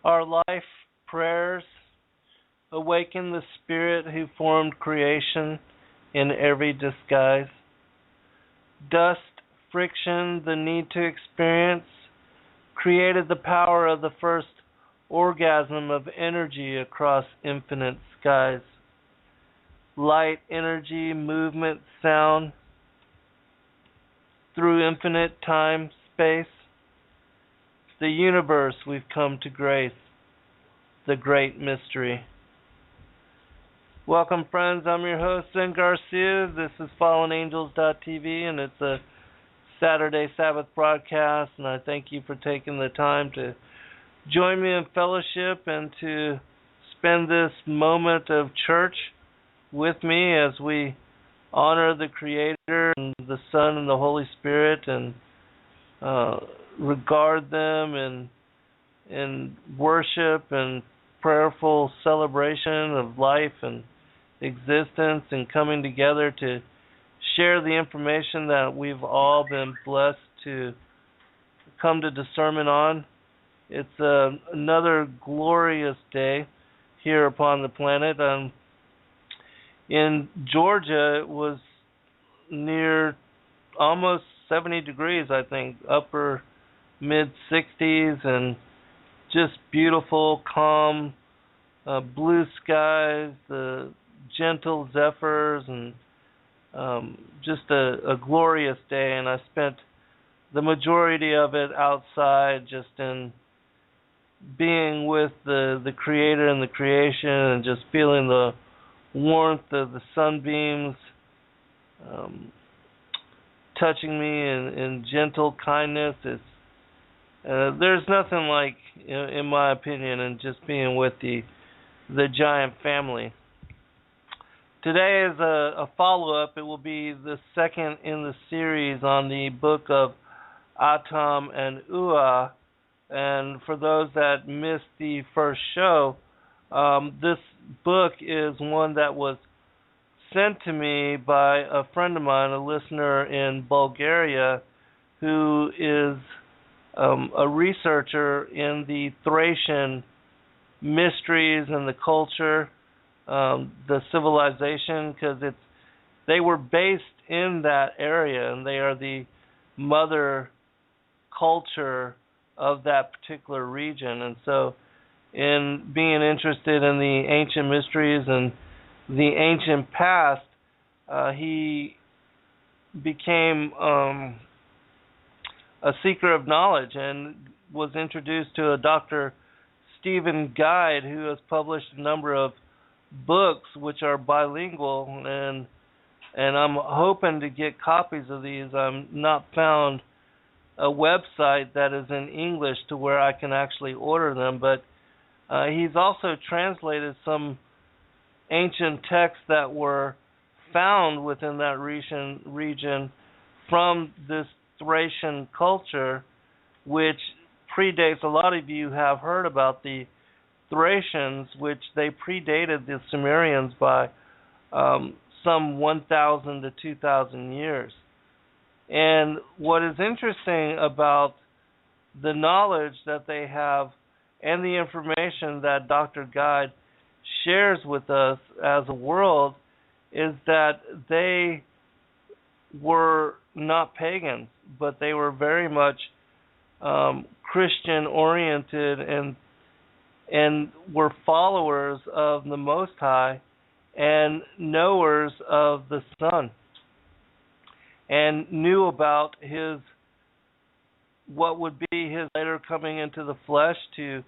Our life prayers awaken the spirit who formed creation in every disguise. Dust, friction, the need to experience created the power of the first orgasm of energy across infinite skies. Light, energy, movement, sound through infinite time, space. The universe we've come to grace, the great mystery. Welcome, friends. I'm your host, Zen Garcia. This is FallenAngels.tv, and it's a Saturday Sabbath broadcast, and I thank you for taking the time to join me in fellowship and to spend this moment of church with me as we honor the Creator and the Son and the Holy Spirit and regard them in worship and prayerful celebration of life and existence and coming together to share the information that we've all been blessed to come to discernment on. It's another glorious day here upon the planet. In Georgia, it was near almost 70 degrees, I think, upper mid-60s, and just beautiful, calm, blue skies, the gentle zephyrs, and just a glorious day. And I spent the majority of it outside, just in being with the Creator and the creation, and just feeling the warmth of the sunbeams touching me in gentle kindness. There's nothing like, in my opinion, and just being with the giant family. Today is a follow-up. It will be the second in the series on the book of Atam and Oua. And for those that missed the first show, this book is one that was sent to me by a friend of mine, a listener in Bulgaria, who is a researcher in the Thracian mysteries and the culture, the civilization, because they were based in that area, and they are the mother culture of that particular region. And so, in being interested in the ancient mysteries and the ancient past, he became a seeker of knowledge and was introduced to a Dr. Stephen Guide, who has published a number of books which are bilingual, and I'm hoping to get copies of these. I'm not found a website that is in English to where I can actually order them, but he's also translated some ancient texts that were found within that region from this Thracian culture, which predates. A lot of you have heard about the Thracians, which they predated the Sumerians by some 1,000 to 2,000 years. And what is interesting about the knowledge that they have and the information that Dr. Guide shares with us as a world is that they were not pagans, but they were very much Christian oriented and were followers of the Most High and knowers of the Son, and knew about what would be his later coming into the flesh to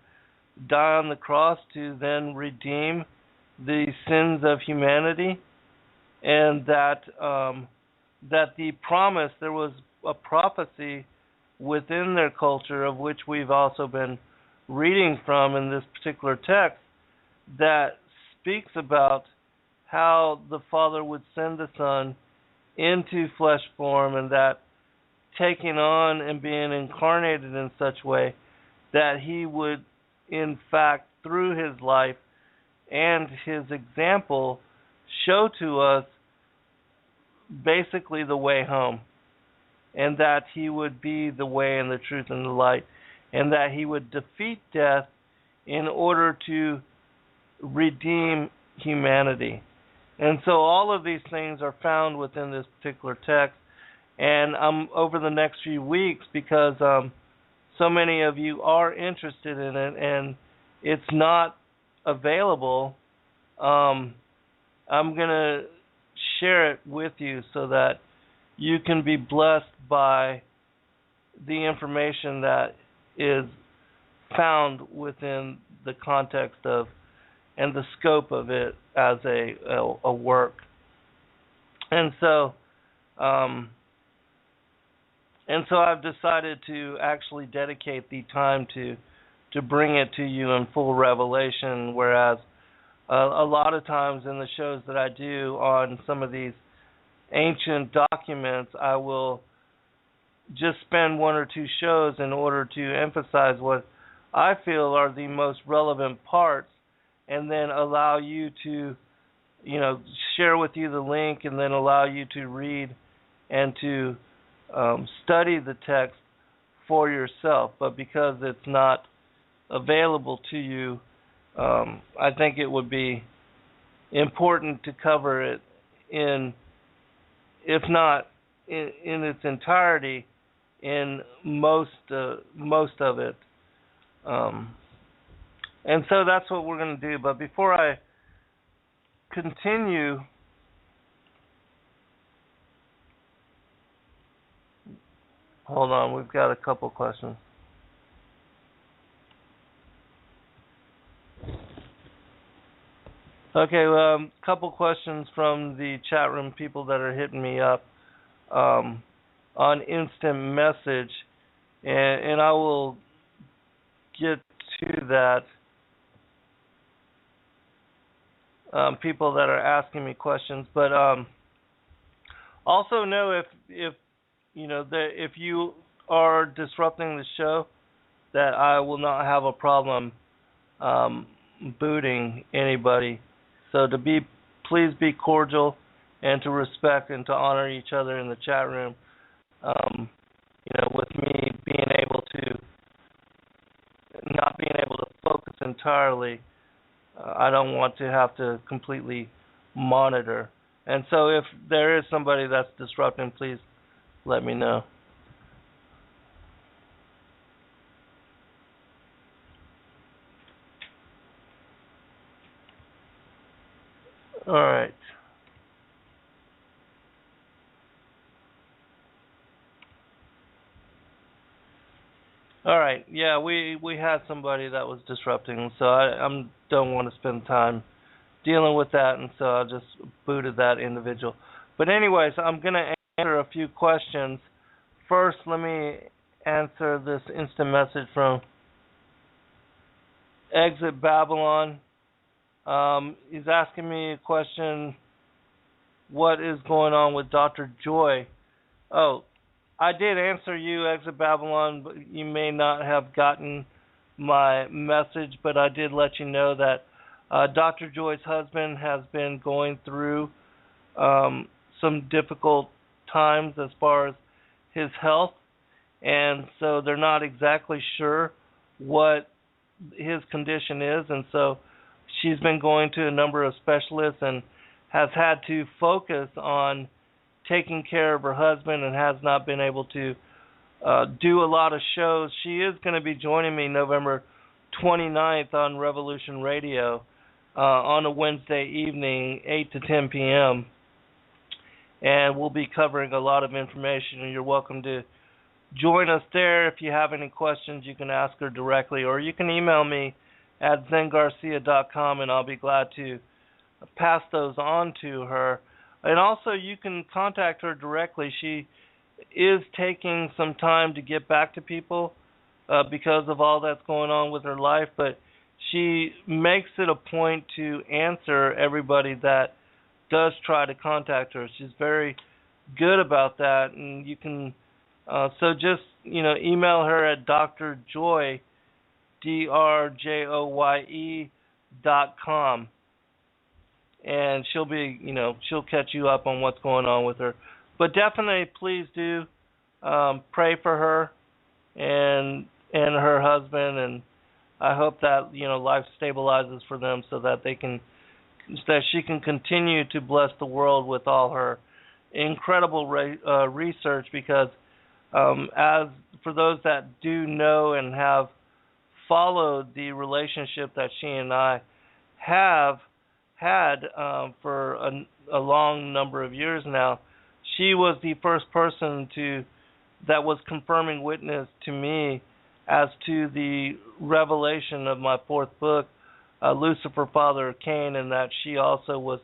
die on the cross to then redeem the sins of humanity, and that the promise, there was a prophecy within their culture, of which we've also been reading from in this particular text, that speaks about how the Father would send the Son into flesh form, and that taking on and being incarnated in such a way that he would, in fact, through his life and his example, show to us basically the way home, and that he would be the way and the truth and the light, and that he would defeat death in order to redeem humanity. And so all of these things are found within this particular text. And over the next few weeks, because so many of you are interested in it and it's not available, I'm going to share it with you so that you can be blessed by the information that is found within the context of and the scope of it as a work. And so I've decided to actually dedicate the time to bring it to you in full revelation, whereas a lot of times in the shows that I do on some of these ancient documents, I will just spend one or two shows in order to emphasize what I feel are the most relevant parts, and then allow you to, share with you the link, and then allow you to read and to study the text for yourself. But because it's not available to you, I think it would be important to cover it in, if not in its entirety, in most of it. And so that's what we're going to do. But before I continue, hold on, we've got a couple questions. Okay, a couple questions from the chat room, people that are hitting me up on instant message, and I will get to that. People that are asking me questions, but also know if you are disrupting the show, that I will not have a problem booting anybody. So please be cordial and to respect and to honor each other in the chat room. With me not being able to focus entirely, I don't want to have to completely monitor. And so if there is somebody that's disrupting, please let me know. All right. All right. Yeah, we had somebody that was disrupting, so I don't want to spend time dealing with that, and so I just booted that individual. But anyways, I'm going to answer a few questions. First, let me answer this instant message from Exit Babylon. He's asking me a question, what is going on with Dr. Joy? Oh, I did answer you, Exit Babylon, but you may not have gotten my message, but I did let you know that Dr. Joy's husband has been going through some difficult times as far as his health, and so they're not exactly sure what his condition is, and so she's been going to a number of specialists and has had to focus on taking care of her husband and has not been able to do a lot of shows. She is going to be joining me November 29th on Revolution Radio on a Wednesday evening, 8 to 10 p.m. And we'll be covering a lot of information, and you're welcome to join us there. If you have any questions, you can ask her directly, or you can email me at zengarcia.com, and I'll be glad to pass those on to her. And also, you can contact her directly. She is taking some time to get back to people because of all that's going on with her life, but she makes it a point to answer everybody that does try to contact her. She's very good about that, and you can so just email her at drjoye, drjoye.com. And she'll catch you up on what's going on with her. But definitely, please do pray for her and her husband, I hope that life stabilizes for them so that she can continue to bless the world with all her incredible research. Because as for those that do know and have followed the relationship that she and I have had for a long number of years now, she was the first person that was confirming witness to me as to the revelation of my fourth book, Lucifer, Father of Cain, and that she also was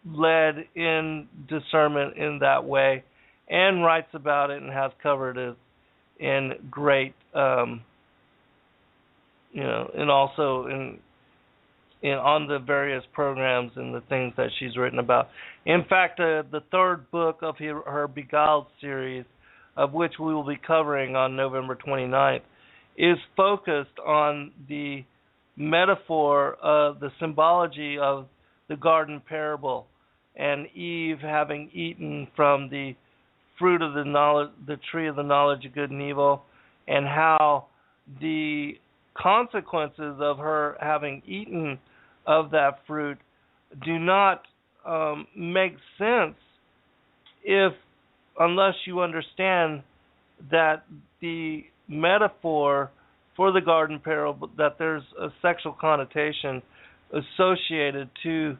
led in discernment in that way, and writes about it and has covered it in great, and also on the various programs and the things that she's written about. In fact, the third book of her Beguiled series, of which we will be covering on November 29th, is focused on the metaphor of the symbology of the garden parable and Eve having eaten from the fruit of the tree of the knowledge of good and evil, and how the consequences of her having eaten of that fruit do not make sense unless you understand that the metaphor for the garden parable, that there's a sexual connotation associated to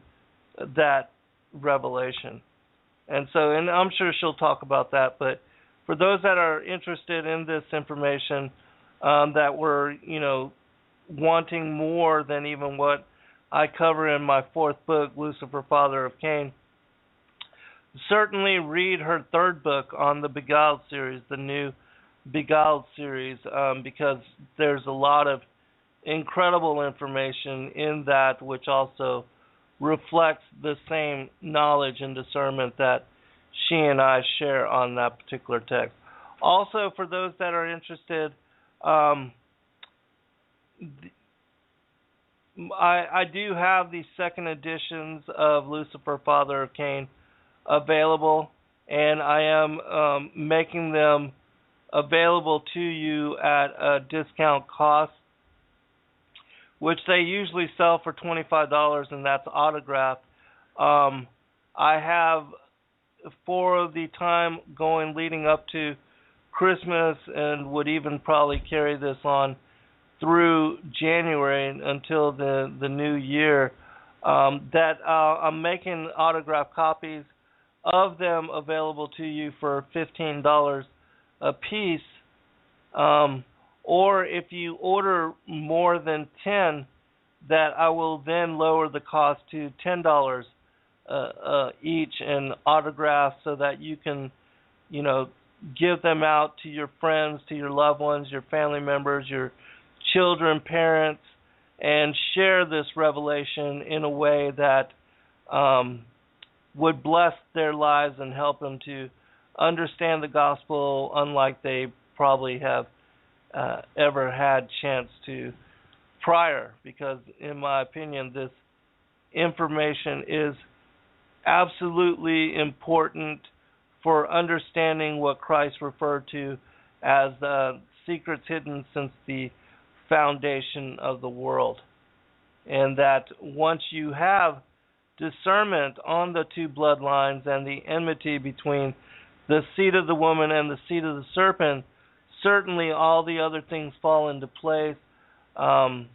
that revelation. And I'm sure she'll talk about that, but for those that are interested in this information, that were, wanting more than even what I cover in my fourth book, Lucifer, Father of Cain, certainly read her third book on the Beguiled series, the new Beguiled series, because there's a lot of incredible information in that which also reflects the same knowledge and discernment that she and I share on that particular text. Also, for those that are interested, I do have the second editions of Lucifer, Father of Cain available, and I am making them available to you at a discount cost, which they usually sell for $25, and that's autographed. I have, for the time going leading up to Christmas, and would even probably carry this on through January until the new year, that I'm making autographed copies of them available to you for $15 a piece. Or if you order more than 10, that I will then lower the cost to $10 each in autographs, so that you can, give them out to your friends, to your loved ones, your family members, your children, parents, and share this revelation in a way that would bless their lives and help them to understand the gospel unlike they probably have ever had chance to prior. Because in my opinion, this information is absolutely important for understanding what Christ referred to as secrets hidden since the foundation of the world. And that once you have discernment on the two bloodlines and the enmity between the seed of the woman and the seed of the serpent, certainly all the other things fall into place. What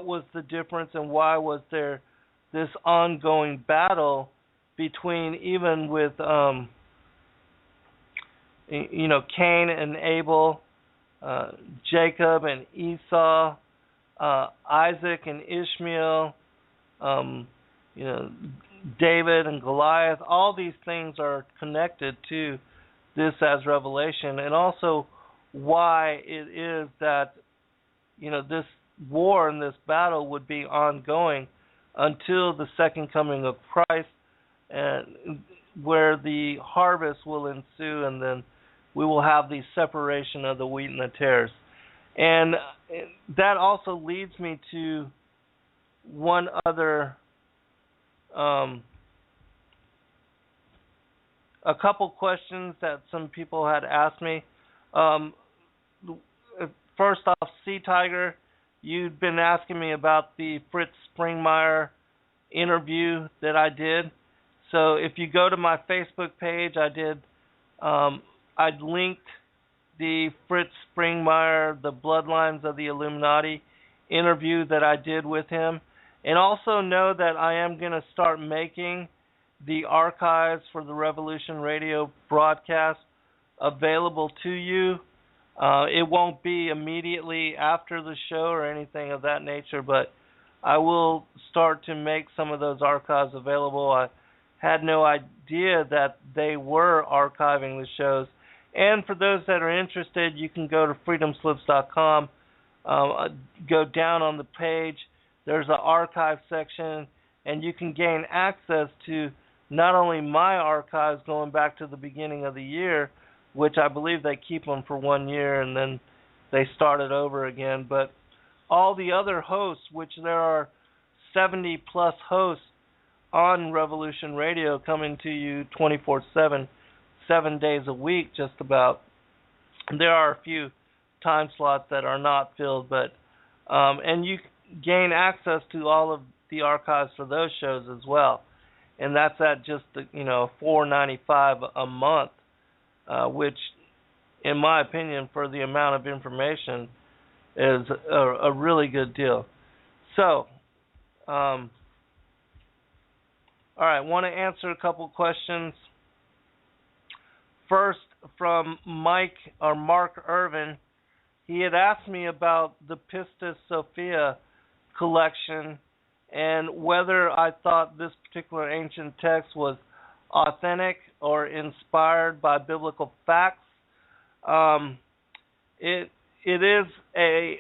was the difference, and why was there this ongoing battle between, even with Cain and Abel, Jacob and Esau, Isaac and Ishmael, David and Goliath. All these things are connected to this as revelation, and also why it is that this war and this battle would be ongoing until the second coming of Christ, and where the harvest will ensue, and then we will have the separation of the wheat and the tares. And that also leads me to one other, a couple questions that some people had asked me. first off, Sea Tiger, you'd been asking me about the Fritz Springmeier interview that I did. So if you go to my Facebook page, I'd linked the Fritz Springmeier, The Bloodlines of the Illuminati interview that I did with him. And also know that I am going to start making the archives for the Revolution Radio broadcast available to you. It won't be immediately after the show or anything of that nature, but I will start to make some of those archives available. I had no idea that they were archiving the shows. And for those that are interested, you can go to freedomslips.com, go down on the page. There's an archive section, and you can gain access to not only my archives going back to the beginning of the year, which I believe they keep them for 1 year and then they start it over again, but all the other hosts, which there are 70 plus hosts on Revolution Radio coming to you 24/7, 7 days a week just about. There are a few time slots that are not filled, but and you gain access to all of the archives for those shows as well. And that's at just $4.95 a month, which, in my opinion, for the amount of information, is a really good deal. So, all right, I want to answer a couple questions. First, from Mark Irvin, he had asked me about the Pistis Sophia collection and whether I thought this particular ancient text was authentic or inspired by biblical facts. It is a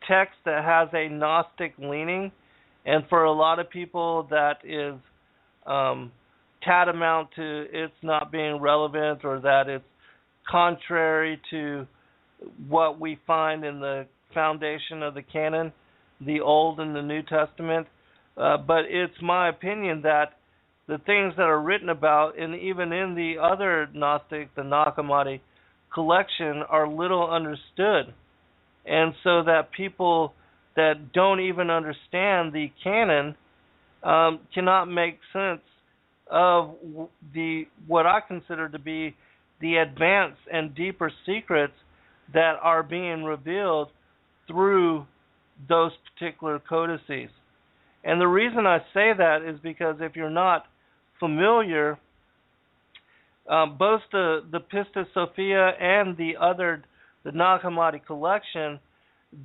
text that has a Gnostic leaning, and for a lot of people that is tantamount to it's not being relevant, or that it's contrary to what we find in the foundation of the canon, the Old and the New Testament. But it's my opinion that the things that are written about, and even in the other Gnostic, the Nag Hammadi collection, are little understood. And so that people that don't even understand the canon cannot make sense of what I consider to be the advanced and deeper secrets that are being revealed through those particular codices. And the reason I say that is because if you're not familiar, both the Pistis Sophia and the Nag Hammadi collection,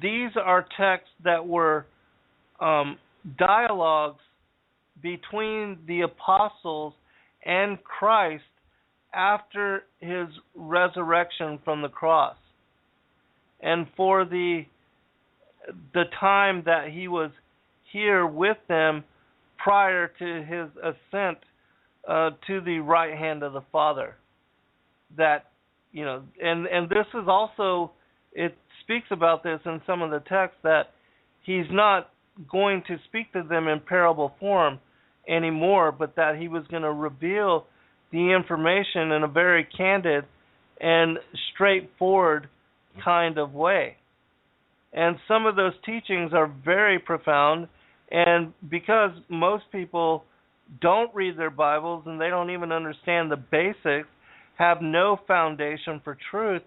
these are texts that were dialogues between the apostles and Christ after his resurrection from the cross. And for the time that he was here with them prior to his ascent to the right hand of the Father. That, and this is also, it speaks about this in some of the texts, that he's not going to speak to them in parable form anymore, but that he was going to reveal the information in a very candid and straightforward kind of way. And some of those teachings are very profound, and because most people don't read their Bibles and they don't even understand the basics, have no foundation for truth,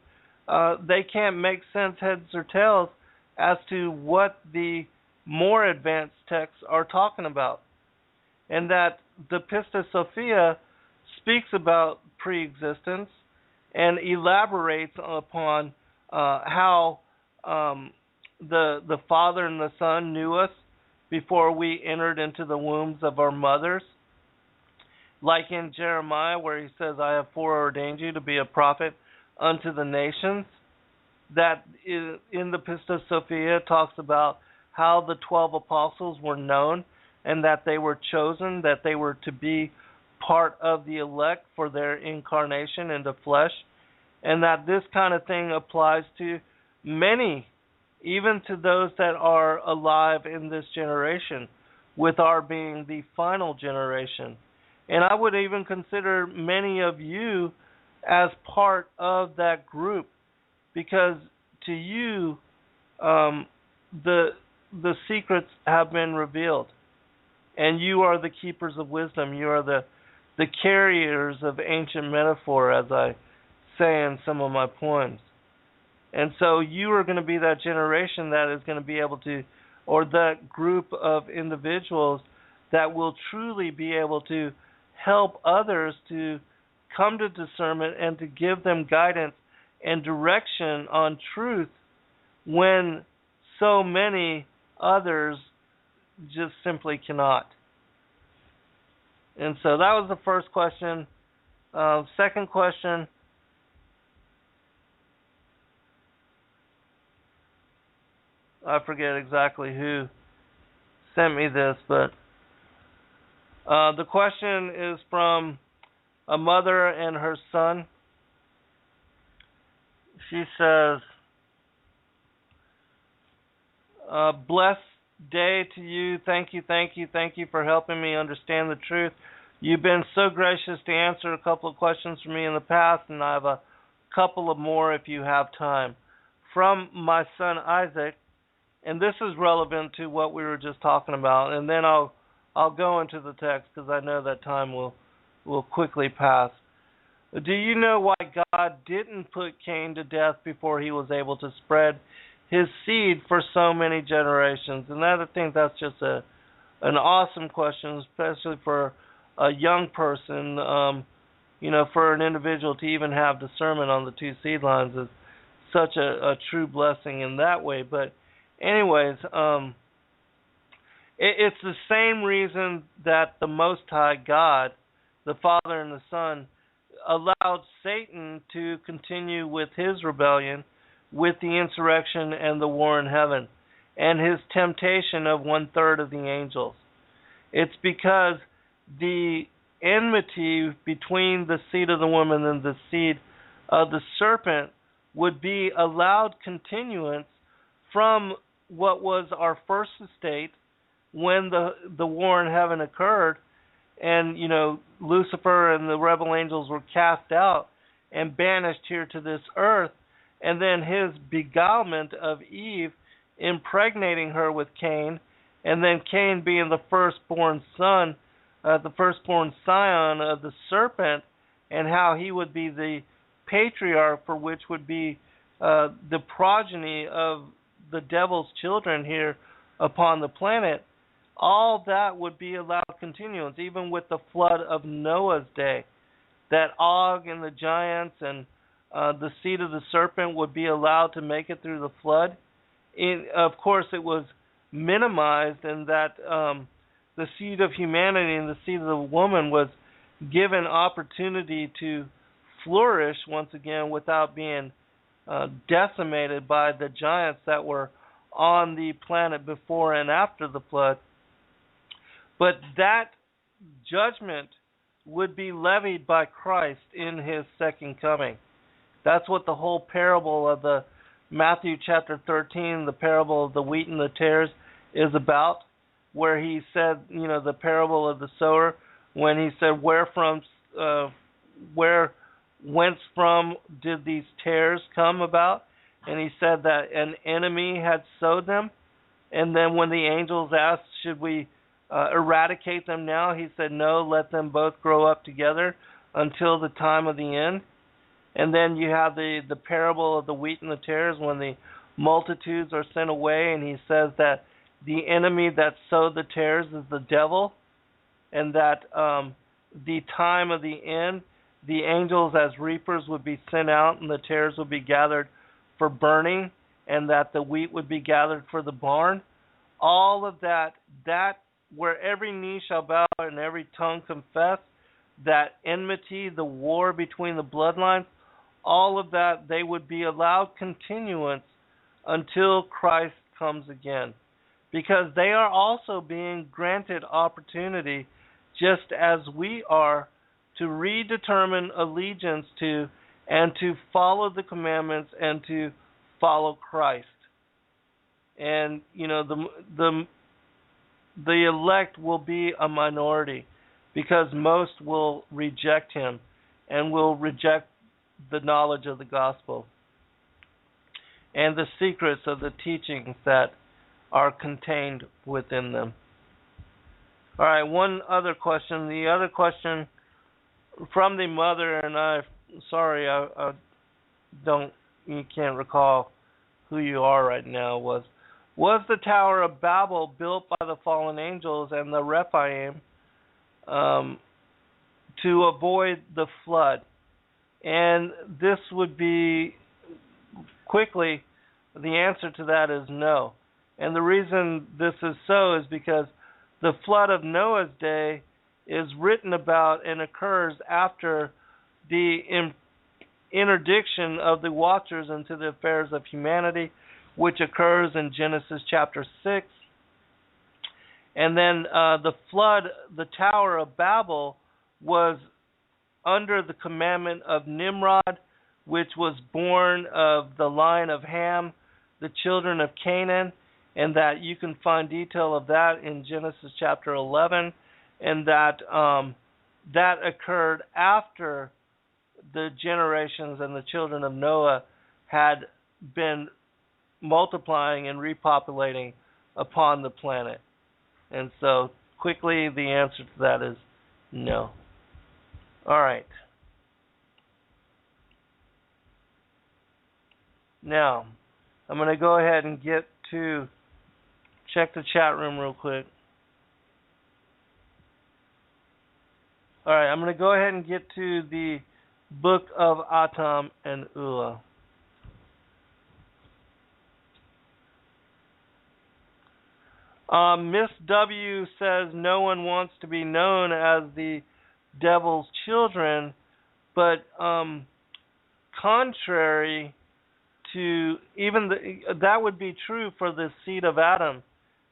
they can't make sense, heads or tails, as to what the more advanced texts are talking about. And that the Pistis Sophia speaks about pre-existence and elaborates upon how the Father and the Son knew us before we entered into the wombs of our mothers. Like in Jeremiah, where he says, I have foreordained you to be a prophet unto the nations. That in the Pistis Sophia talks about how the 12 apostles were known and that they were chosen, that they were to be part of the elect for their incarnation into flesh, and that this kind of thing applies to many, even to those that are alive in this generation, with our being the final generation. And I would even consider many of you as part of that group, because to you, um, the secrets have been revealed, and you are the keepers of wisdom. You are the carriers of ancient metaphor, as I say in some of my poems. And so you are going to be that generation that is going to be able to, or that group of individuals that will truly be able to help others to come to discernment and to give them guidance and direction on truth when so many others just simply cannot. And so that was the first question. Second question, I forget exactly who sent me this, but the question is from a mother and her son. She says, blessed day to you. Thank you for helping me understand the truth. You've been so gracious to answer a couple of questions for me in the past, and I have a couple of more if you have time. From my son Isaac, and this is relevant to what we were just talking about, and then I'll go into the text because I know that time will quickly pass. Do you know why God didn't put Cain to death before he was able to spread his seed for so many generations? And I think that's just an awesome question, especially for a young person. For an individual to even have discernment on the two seed lines is such a true blessing in that way. But anyways, it's the same reason that the Most High God, the Father and the Son, allowed Satan to continue with his rebellion, with the insurrection and the war in heaven, and his temptation of 1/3 of the angels. It's because the enmity between the seed of the woman and the seed of the serpent would be allowed continuance from what was our first estate when the war in heaven occurred, and Lucifer and the rebel angels were cast out and banished here to this earth, and then his beguilement of Eve, impregnating her with Cain, and then Cain being the firstborn son, the firstborn scion of the serpent, and how he would be the patriarch for which would be the progeny of the devil's children here upon the planet. All that would be allowed continuance, even with the flood of Noah's day, that Og and the giants and the seed of the serpent would be allowed to make it through the flood. Of course, it was minimized in that the seed of humanity and the seed of the woman was given opportunity to flourish once again without being decimated by the giants that were on the planet before and after the flood. But that judgment would be levied by Christ in his second coming. That's what the whole parable of the Matthew chapter 13, the parable of the wheat and the tares, is about, where he said, the parable of the sower, when he said, whence from did these tares come about? And he said that an enemy had sowed them. And then when the angels asked, should we eradicate them now? He said, no, let them both grow up together until the time of the end. And then you have the parable of the wheat and the tares, when the multitudes are sent away, and he says that the enemy that sowed the tares is the devil, and that the time of the end, the angels as reapers would be sent out, and the tares would be gathered for burning, and that the wheat would be gathered for the barn. All of that where every knee shall bow and every tongue confess, that enmity, the war between the bloodlines, all of that, they would be allowed continuance until Christ comes again. Because they are also being granted opportunity, just as we are, to redetermine allegiance to and to follow the commandments and to follow Christ. And, the elect will be a minority, because most will reject him and will reject the knowledge of the gospel. and the secrets of the teachings that are contained within them. All right, one other question. The other question from the mother, and I you can't recall who you are right now, was the Tower of Babel built by the fallen angels and the Rephaim to avoid the flood? And this would be, quickly, the answer to that is no. And the reason this is so is because the flood of Noah's day is written about and occurs after the interdiction of the watchers into the affairs of humanity, which occurs in Genesis chapter 6. And then the flood, the Tower of Babel, was under the commandment of Nimrod, which was born of the line of Ham, the children of Canaan, and that you can find detail of that in Genesis chapter 11, and that that occurred after the generations and the children of Noah had been multiplying and repopulating upon the planet. And so, quickly, the answer to that is no. All right. Now, I'm going to go ahead and check the chat room real quick. All right, I'm going to go ahead and get to the book of Atam and Oua. Miss W says no one wants to be known as the devil's children, but contrary to that would be true for the seed of Adam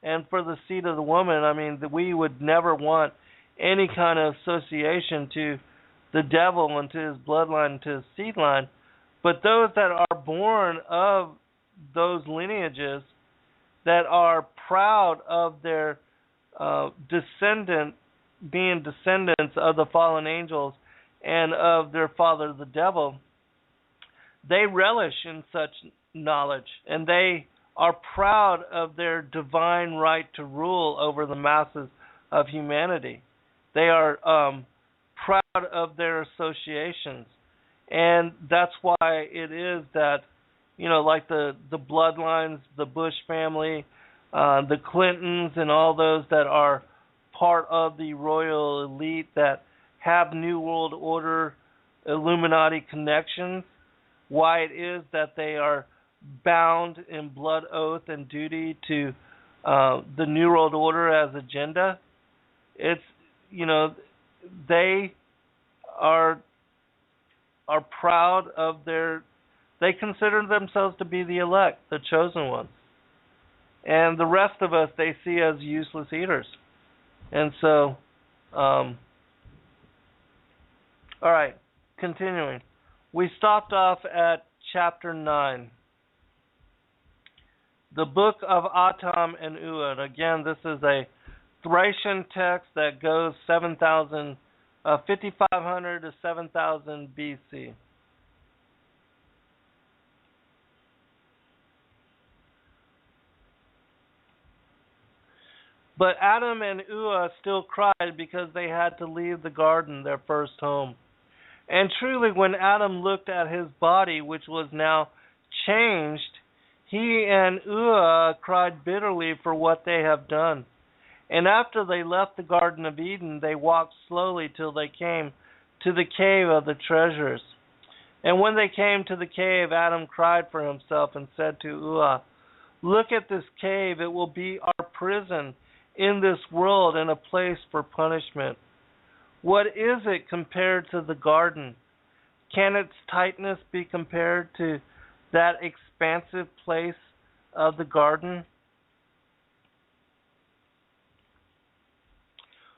and for the seed of the woman. I mean, we would never want any kind of association to the devil and to his bloodline and to his seed line. But those that are born of those lineages, that are proud of their being descendants of the fallen angels and of their father the devil, they relish in such knowledge, and they are proud of their divine right to rule over the masses of humanity. They are proud of their associations, and that's why it is that, like the bloodlines, the Bush family, the Clintons, and all those that are part of the royal elite that have New World Order, Illuminati connections, why it is that they are bound in blood oath and duty to the New World Order as agenda. It's, they are proud of they consider themselves to be the elect, the chosen ones. And the rest of us they see as useless eaters. And so, all right, continuing. We stopped off at chapter 9. The book of Atam and Oua. And again, this is a Thracian text that goes 5500 to 7000 BC. But Atam and Oua still cried because they had to leave the garden, their first home. And truly, when Adam looked at his body, which was now changed, he and Oua cried bitterly for what they have done. And after they left the Garden of Eden, they walked slowly till they came to the cave of the treasures. And when they came to the cave, Adam cried for himself and said to Oua, "Look at this cave, it will be our prison in this world and a place for punishment. What is it compared to the garden? Can its tightness be compared to that expansive place of the garden?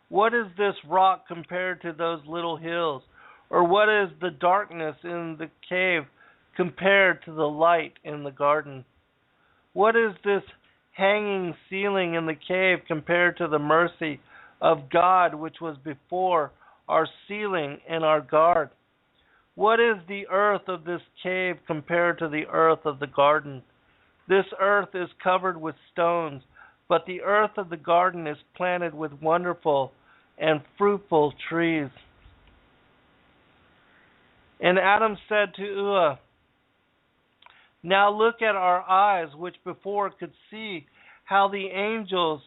What is this rock compared to those little hills? Or what is the darkness in the cave compared to the light in the garden? What is this hanging ceiling in the cave compared to the mercy of God which was before our ceiling and our guard? What is the earth of this cave compared to the earth of the garden? This earth is covered with stones, but the earth of the garden is planted with wonderful and fruitful trees. And Adam said to Oua, now look at our eyes, which before could see how the angels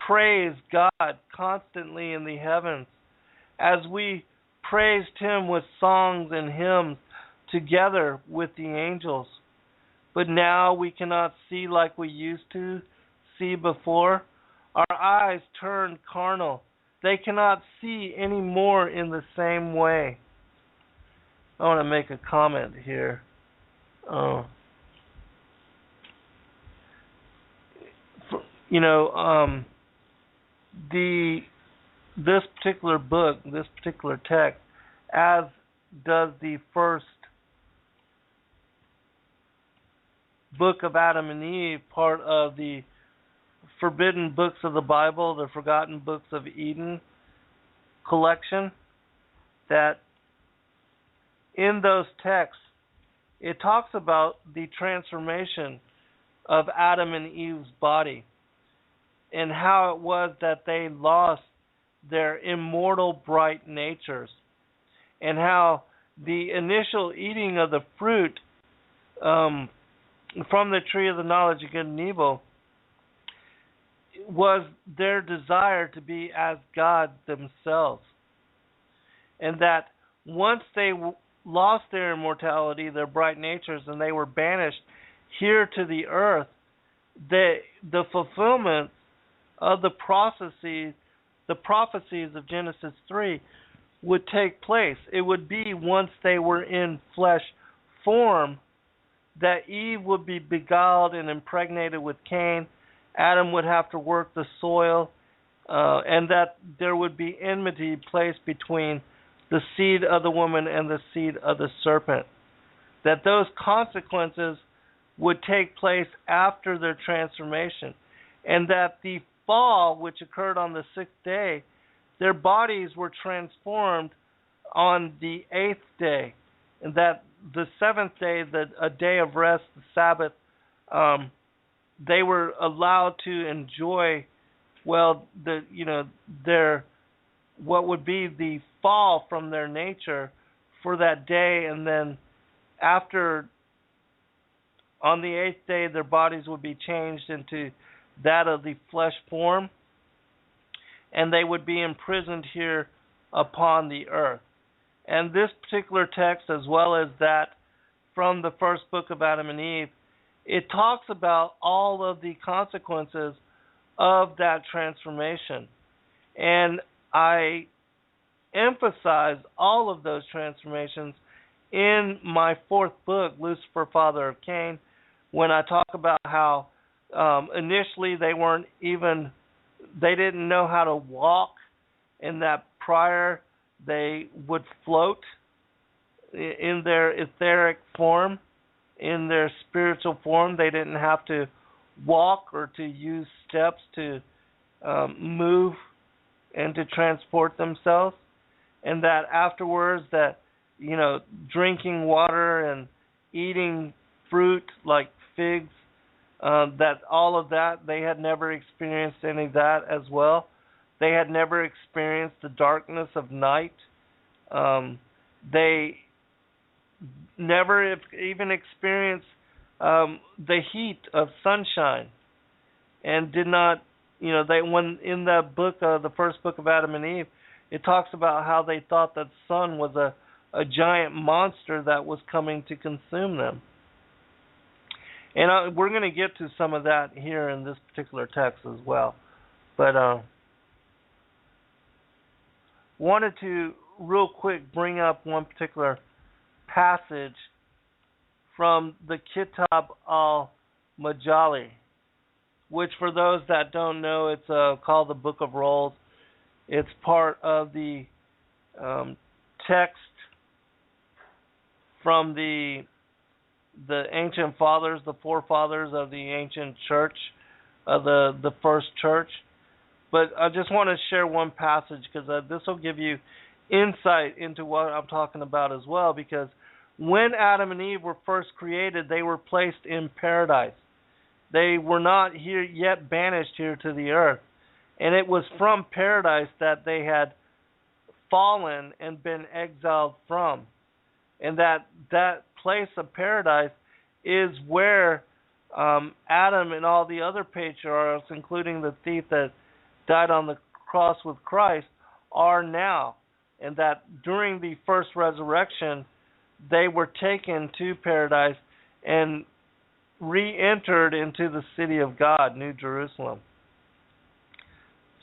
praise God constantly in the heavens, as we praised him with songs and hymns together with the angels. But now we cannot see like we used to see before. Our eyes turn carnal. They cannot see any more in the same way. I want to make a comment here. This particular book, this particular text, as does the first book of Adam and Eve, part of the forbidden books of the Bible, the forgotten books of Eden collection, that in those texts, it talks about the transformation of Adam and Eve's body and how it was that they lost their immortal bright natures, and how the initial eating of the fruit from the tree of the knowledge of good and evil was their desire to be as God themselves, and that once they lost their immortality, their bright natures, and they were banished here to the earth, the fulfillment of the prophecies of Genesis 3 would take place. It would be once they were in flesh form that Eve would be beguiled and impregnated with Cain. Adam would have to work the soil, and that there would be enmity placed between the seed of the woman and the seed of the serpent. That those consequences would take place after their transformation, and that the fall, which occurred on the 6th day, their bodies were transformed on the 8th day, and that the 7th day, a day of rest, the Sabbath, they were allowed to enjoy, their what would be the fall from their nature for that day, and then after, on the 8th day, their bodies would be changed into that of the flesh form, and they would be imprisoned here upon the earth. And this particular text, as well as that from the first book of Adam and Eve, it talks about all of the consequences of that transformation. And I emphasize all of those transformations in my 4th book, Lucifer, Father of Cain, when I talk about how initially they didn't know how to walk, and that prior they would float in their etheric form, in their spiritual form. They didn't have to walk or to use steps to move and to transport themselves, and that afterwards that, drinking water and eating fruit like figs, that all of that, they had never experienced any of that as well. They had never experienced the darkness of night. They never even experienced the heat of sunshine, and did not, when in the book, the first book of Adam and Eve, it talks about how they thought that the sun was a giant monster that was coming to consume them. And we're going to get to some of that here in this particular text as well. But wanted to real quick bring up one particular passage from the Kitab al-Majali, which, for those that don't know, it's called the Book of Rolls. It's part of the text from the ancient fathers, the forefathers of the ancient church, the first church. But I just want to share one passage, because this will give you insight into what I'm talking about as well, because when Adam and Eve were first created, they were placed in paradise. They were not here yet banished here to the earth. And it was from paradise that they had fallen and been exiled from. And that place of paradise is where Adam and all the other patriarchs, including the thief that died on the cross with Christ, are now. And that during the first resurrection, they were taken to paradise and re-entered into the city of God, New Jerusalem.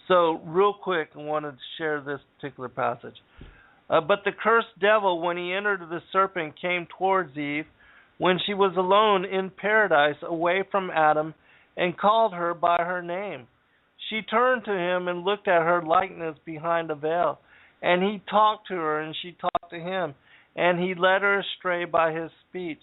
So, real quick, I wanted to share this particular passage. But the cursed devil, when he entered the serpent, came towards Eve when she was alone in paradise away from Adam, and called her by her name. She turned to him and looked at her likeness behind a veil. And he talked to her, and she talked to him. And he led her astray by his speech.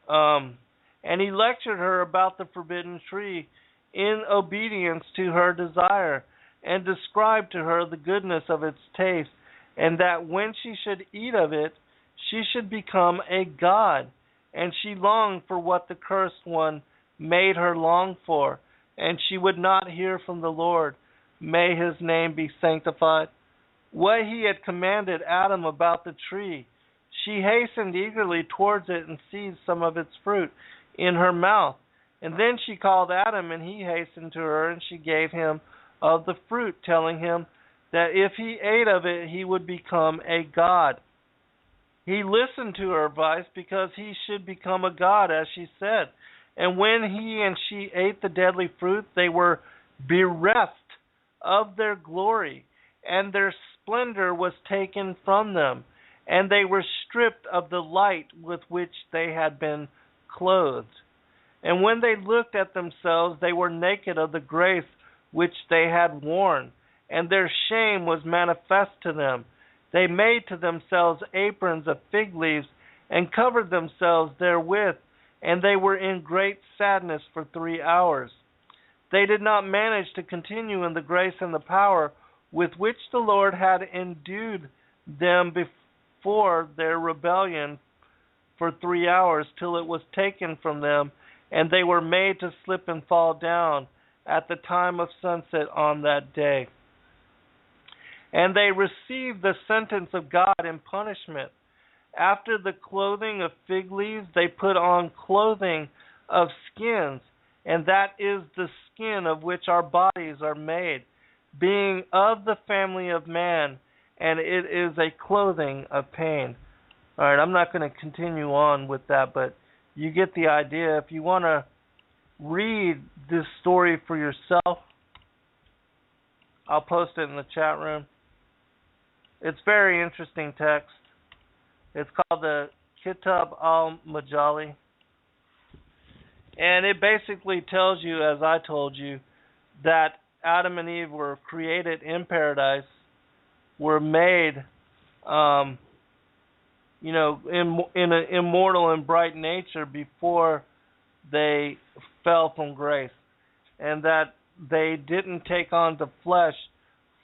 And he lectured her about the forbidden tree in obedience to her desire, and described to her the goodness of its taste, and that when she should eat of it, she should become a god. And she longed for what the cursed one made her long for, and she would not hear from the Lord. May his name be sanctified. What he had commanded Adam about the tree, she hastened eagerly towards it and seized some of its fruit in her mouth. And then she called Adam, and he hastened to her, and she gave him of the fruit, telling him that if he ate of it, he would become a god. He listened to her advice because he should become a god, as she said. And when he and she ate the deadly fruit, they were bereft of their glory, and their splendor was taken from them, and they were stripped of the light with which they had been clothed. And when they looked at themselves, they were naked of the grace which they had worn, and their shame was manifest to them. They made to themselves aprons of fig leaves, and covered themselves therewith, and they were in great sadness for 3 hours. They did not manage to continue in the grace and the power with which the Lord had endued them before their rebellion for 3 hours, till it was taken from them, and they were made to slip and fall down at the time of sunset on that day. And they received the sentence of God in punishment. After the clothing of fig leaves, they put on clothing of skins, and that is the skin of which our bodies are made, being of the family of man, and it is a clothing of pain. All right, I'm not going to continue on with that, but you get the idea. If you want to read this story for yourself, I'll post it in the chat room. It's very interesting text. It's called the Kitab al-Majali. And it basically tells you, as I told you, that Adam and Eve were created in paradise, were made in an immortal and bright nature before they fell from grace, and that they didn't take on the flesh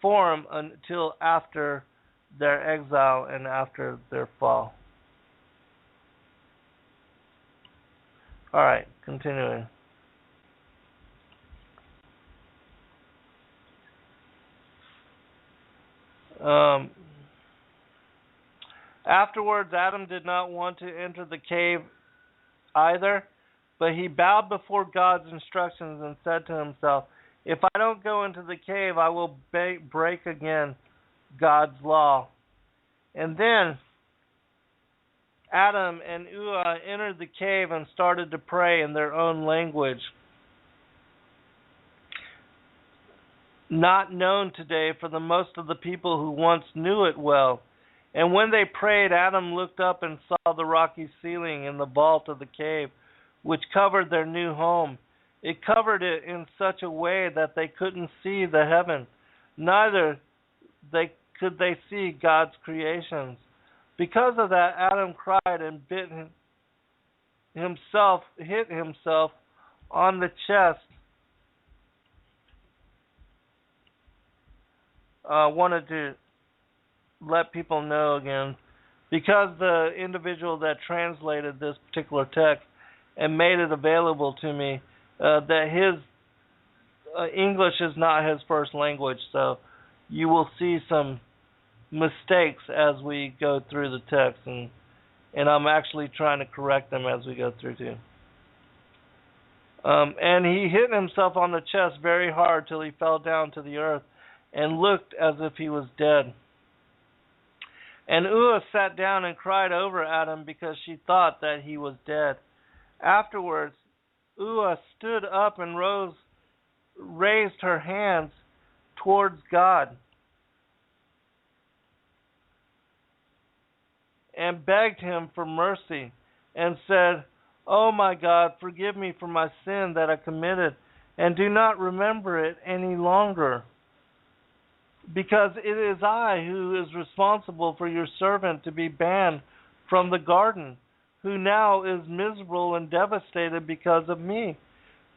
form until after their exile and after their fall. All right, continuing. Afterwards, Adam did not want to enter the cave either, but he bowed before God's instructions and said to himself, "If I don't go into the cave, I will break again God's law." And then Atam and Oua entered the cave and started to pray in their own language, not known today for the most of the people who once knew it well. And when they prayed, Adam looked up and saw the rocky ceiling in the vault of the cave, which covered their new home. It covered it in such a way that they couldn't see the heaven, neither could they see God's creations. Because of that, Adam cried and hit himself on the chest. wanted to let people know again, because the individual that translated this particular text and made it available to me, that his English is not his first language, so you will see some mistakes as we go through the text, and I'm actually trying to correct them as we go through too. And he hit himself on the chest very hard till he fell down to the earth and looked as if he was dead. And Oua sat down and cried over Atam because she thought that he was dead. Afterwards, Oua stood up and raised her hands towards God and begged him for mercy and said, "Oh my God, forgive me for my sin that I committed, and do not remember it any longer. Because it is I who is responsible for your servant to be banned from the garden, who now is miserable and devastated because of me,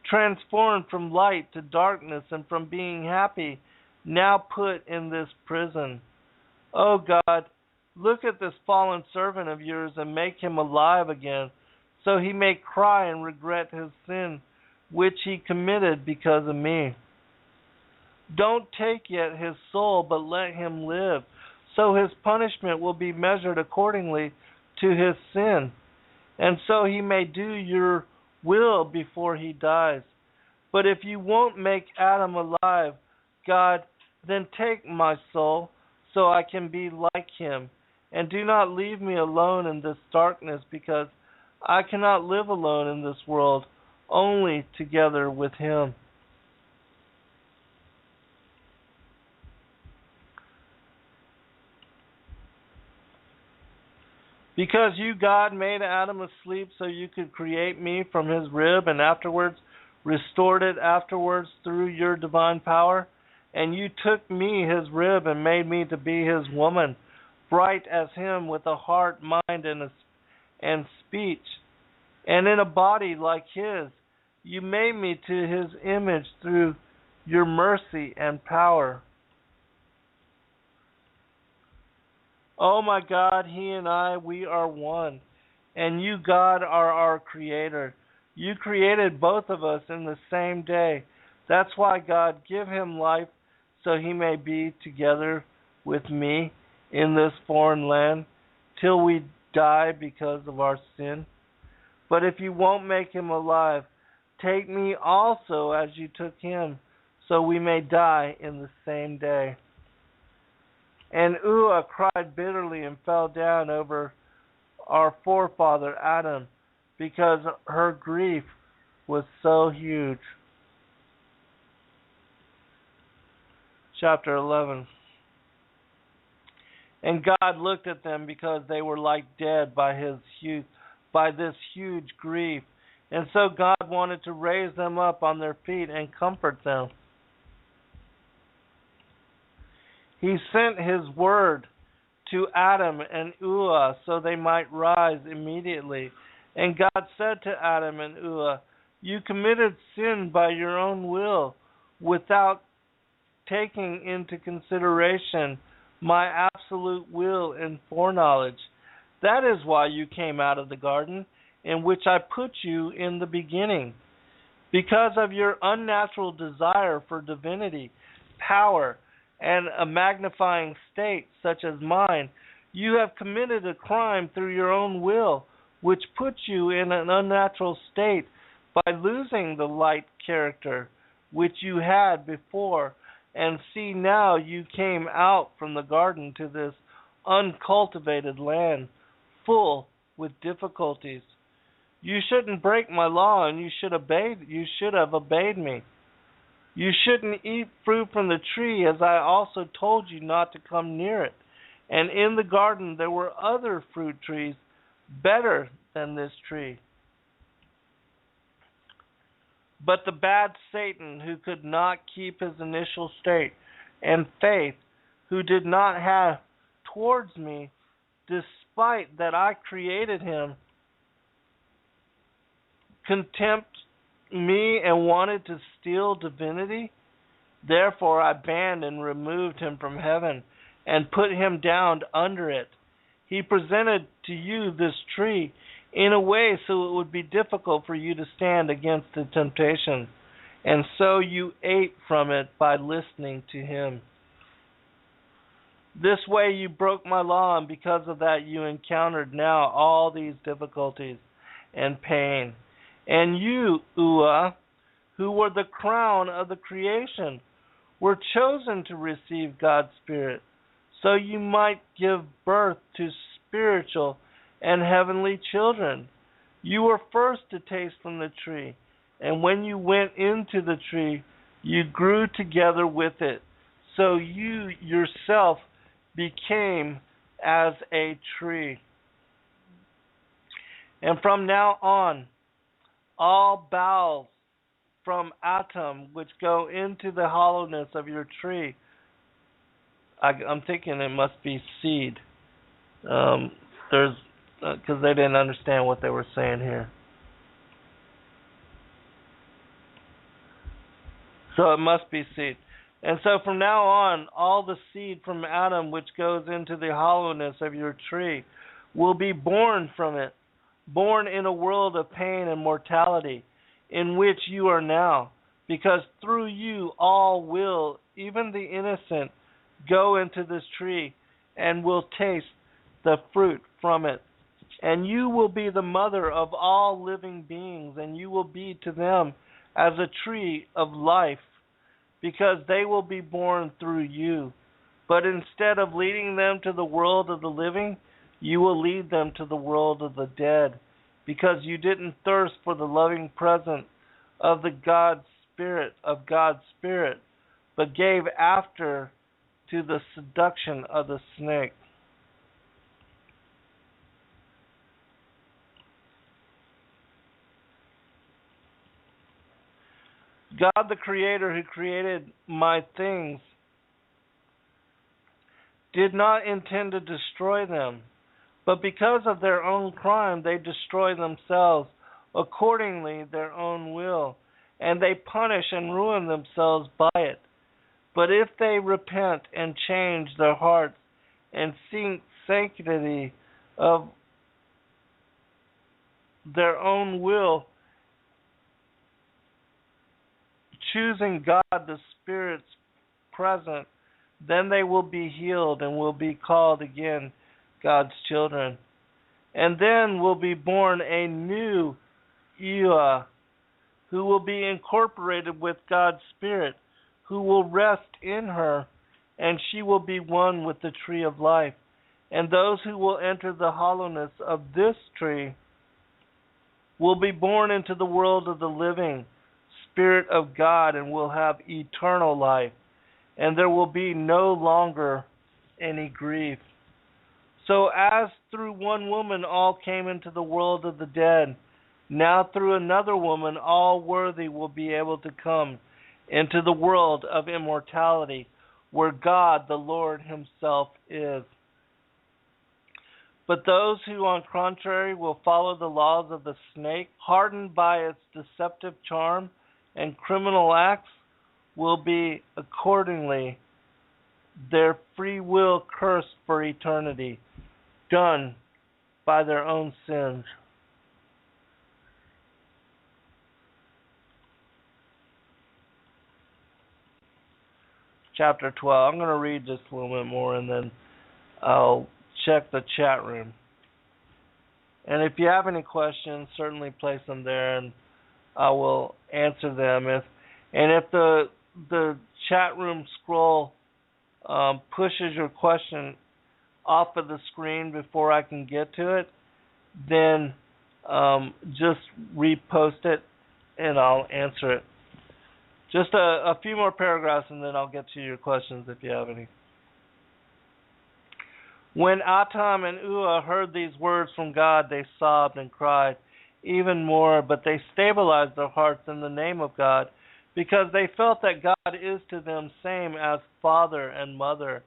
transformed from light to darkness and from being happy, now put in this prison. Oh God, look at this fallen servant of yours and make him alive again, so he may cry and regret his sin, which he committed because of me. Don't take yet his soul, but let him live, so his punishment will be measured accordingly to his sin, and so he may do your will before he dies. But if you won't make Atam alive, God, then take my soul, so I can be like him, and do not leave me alone in this darkness, because I cannot live alone in this world, only together with him." Because you, God, made Atam asleep so you could create me from his rib and afterwards restored it afterwards through your divine power, and you took me, his rib, and made me to be his woman, bright as him with a heart, mind, and speech, and in a body like his. You made me to his image through your mercy and power. Oh my God, he and I, we are one. And you, God, are our creator. You created both of us in the same day. That's why, God, give him life so he may be together with me in this foreign land till we die because of our sin. But if you won't make him alive, take me also as you took him, so we may die in the same day. And Oua cried bitterly and fell down over our forefather Atam, because her grief was so huge. Chapter 11. And God looked at them because they were like dead by this huge grief. And so God wanted to raise them up on their feet and comfort them. He sent his word to Atam and Oua so they might rise immediately. And God said to Atam and Oua, "You committed sin by your own will, without taking into consideration my absolute will and foreknowledge. That is why you came out of the garden in which I put you in the beginning. Because of your unnatural desire for divinity, power, and a magnifying state such as mine, you have committed a crime through your own will, which puts you in an unnatural state by losing the light character which you had before. And see, now you came out from the garden to this uncultivated land, full with difficulties. You shouldn't break my law, and you should have obeyed me. You shouldn't eat fruit from the tree, as I also told you not to come near it. And in the garden there were other fruit trees better than this tree. But the bad Satan, who could not keep his initial state and faith, who did not have towards me, despite that I created him, contempt me and wanted to steal divinity. Therefore I banned and removed him from heaven, and put him down under it. He presented to you this tree in a way so it would be difficult for you to stand against the temptation, and so you ate from it by listening to him. This way you broke my law, and because of that you encountered now all these difficulties and pain. And you, Oua, who were the crown of the creation, were chosen to receive God's Spirit, so you might give birth to spiritual and heavenly children. You were first to taste from the tree, and when you went into the tree, you grew together with it, so you yourself became as a tree. And from now on, all boughs from Atam which go into the hollowness of your tree, I'm thinking it must be seed. Because they didn't understand what they were saying here. So it must be seed. And so from now on, all the seed from Adam which goes into the hollowness of your tree will be born from it, born in a world of pain and mortality, in which you are now, because through you all will, even the innocent, go into this tree and will taste the fruit from it. And you will be the mother of all living beings, and you will be to them as a tree of life, because they will be born through you. But instead of leading them to the world of the living, you will lead them to the world of the dead, because you didn't thirst for the loving presence of God's Spirit, but gave after to the seduction of the snake. God the Creator, who created my things, did not intend to destroy them, but because of their own crime they destroy themselves accordingly their own will, and they punish and ruin themselves by it. But if they repent and change their hearts and seek sanctity of their own will, choosing God the Spirit's present, then they will be healed and will be called again God's children. And then will be born a new Oua, who will be incorporated with God's Spirit, who will rest in her, and she will be one with the tree of life. And those who will enter the hollowness of this tree will be born into the world of the living Spirit of God, and will have eternal life, and there will be no longer any grief. So as through one woman all came into the world of the dead, now through another woman all worthy will be able to come into the world of immortality, where God the Lord himself is. But those who, on contrary, will follow the laws of the snake, hardened by its deceptive charm and criminal acts, will be accordingly their free will cursed for eternity, done by their own sins. Chapter 12. I'm going to read just a little bit more, and then I'll check the chat room. And if you have any questions, certainly place them there, and I will answer them. If the chat room scroll pushes your question off of the screen before I can get to it, then just repost it and I'll answer it. Just a few more paragraphs and then I'll get to your questions if you have any. When Atam and Oua heard these words from God, they sobbed and cried even more, but they stabilized their hearts in the name of God, because they felt that God is to them same as father and mother.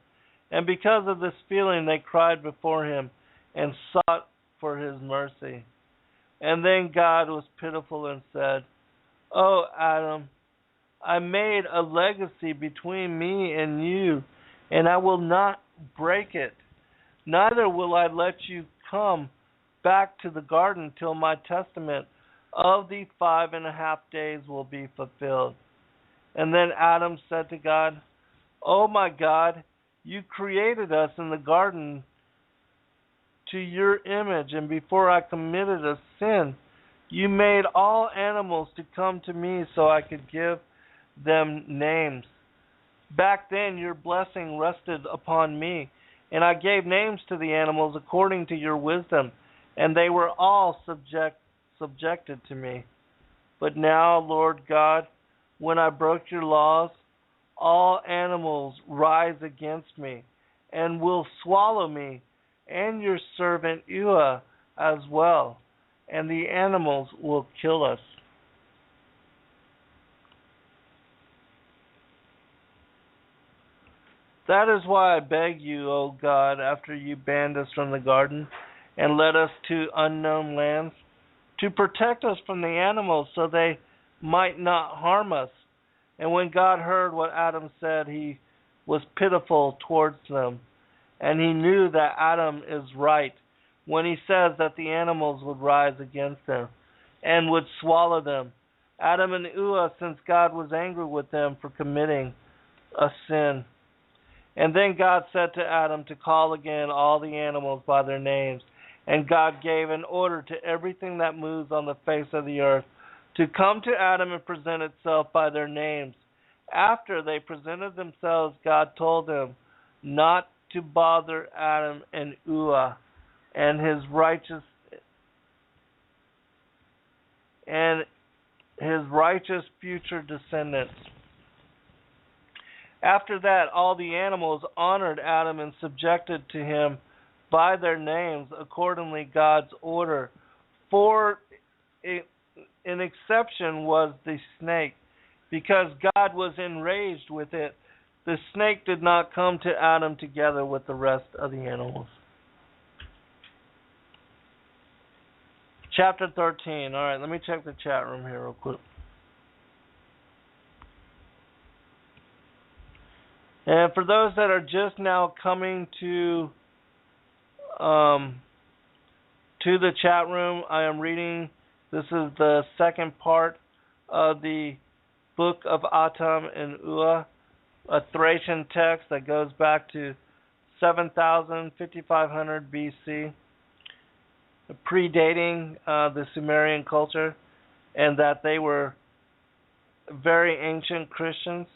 And because of this feeling, they cried before him and sought for his mercy. And then God was pitiful and said, "O Adam, I made a legacy between me and you, and I will not break it. Neither will I let you come back to the garden till my testament of the 5.5 days will be fulfilled. And then Adam said to God, "Oh my God, you created us in the garden to your image, and before I committed a sin, you made all animals to come to me so I could give them names. Back then your blessing rested upon me, and I gave names to the animals according to your wisdom, and they were all subjected to me. But now, Lord God, when I broke your laws, all animals rise against me and will swallow me and your servant Oua as well, and the animals will kill us." That is why I beg you, O God, after you banned us from the garden and led us to unknown lands, to protect us from the animals so they might not harm us. And when God heard what Adam said, he was pitiful towards them. And he knew that Adam is right when he says that the animals would rise against them and would swallow them. Atam and Oua, since God was angry with them for committing a sin. And then God said to Adam to call again all the animals by their names. And God gave an order to everything that moves on the face of the earth to come to Adam and present itself by their names. After they presented themselves, God told them not to bother Atam and Oua and his righteous future descendants. After that, all the animals honored Adam and subjected to him by their names, accordingly God's order. For an exception was the snake, because God was enraged with it. The snake did not come to Adam together with the rest of the animals. Chapter 13. All right, let me check the chat room here real quick. And for those that are just now coming to the chat room, I am reading, this is the second part of the book of Atam and Oua, a Thracian text that goes back to 5500 BC, predating the Sumerian culture, and that they were very ancient Christians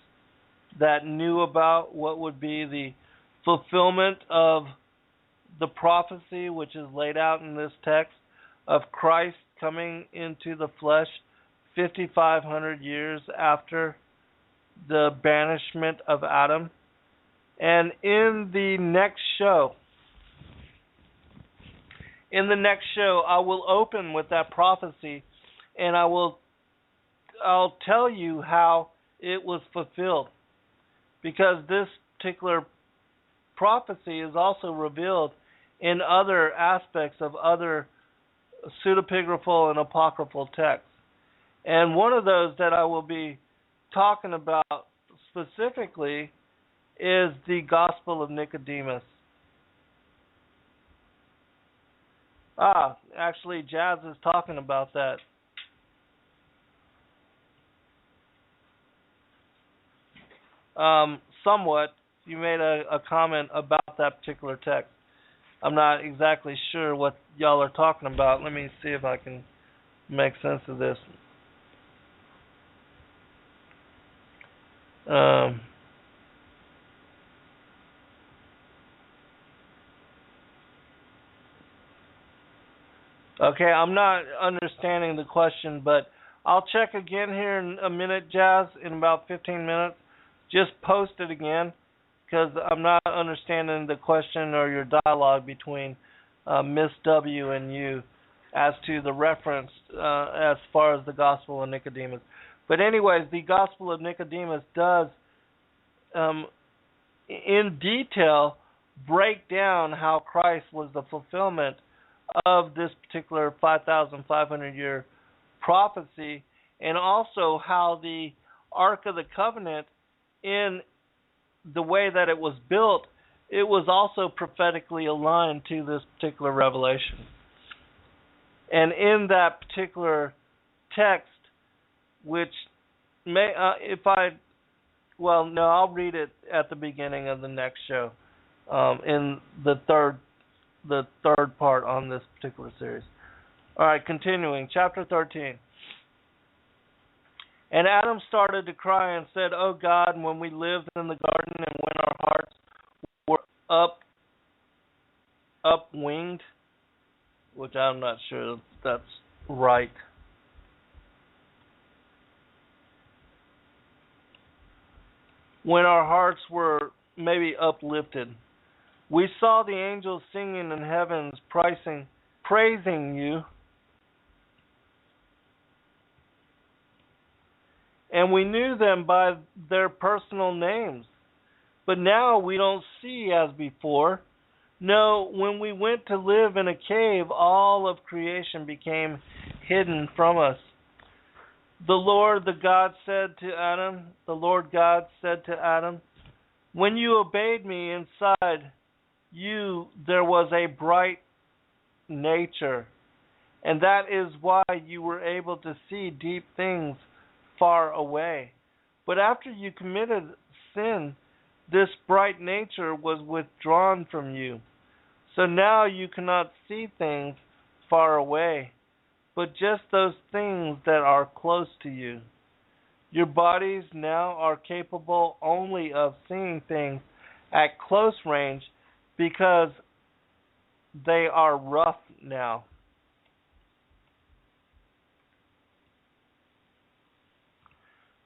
that knew about what would be the fulfillment of the prophecy which is laid out in this text of Christ coming into the flesh 5,500 years after the banishment of Adam. And in the next show, I will open with that prophecy, and I'll tell you how it was fulfilled, because this particular prophecy is also revealed in other aspects of other pseudepigraphal and apocryphal texts. And one of those that I will be talking about specifically is the Gospel of Nicodemus. Actually, Jazz is talking about that. Somewhat, you made a comment about that particular text. I'm not exactly sure what y'all are talking about. Let me see if I can make sense of this. Okay, I'm not understanding the question, but I'll check again here in a minute, Jazz, in about 15 minutes. Just post it again, because I'm not understanding the question or your dialogue between Miss W and you as to the reference as far as the Gospel of Nicodemus. But anyways, the Gospel of Nicodemus does, in detail, break down how Christ was the fulfillment of this particular 5,500 year prophecy, and also how Ark of the Covenant, in the way that it was built, it was also prophetically aligned to this particular revelation. And in that particular text, which may, I'll read it at the beginning of the next show, in the third part on this particular series. All right, continuing, chapter 13. And Adam started to cry and said, "Oh God, when we lived in the garden and when our hearts were upwinged," which I'm not sure that's right. When our hearts were maybe uplifted, we saw the angels singing in heavens, praising you. And we knew them by their personal names. But now we don't see as before. No, when we went to live in a cave, all of creation became hidden from us. The Lord God said to Adam, when you obeyed me inside you, there was a bright nature. And that is why you were able to see deep things far away. But after you committed sin, this bright nature was withdrawn from you. So now you cannot see things far away, but just those things that are close to you. Your bodies now are capable only of seeing things at close range because they are rough now.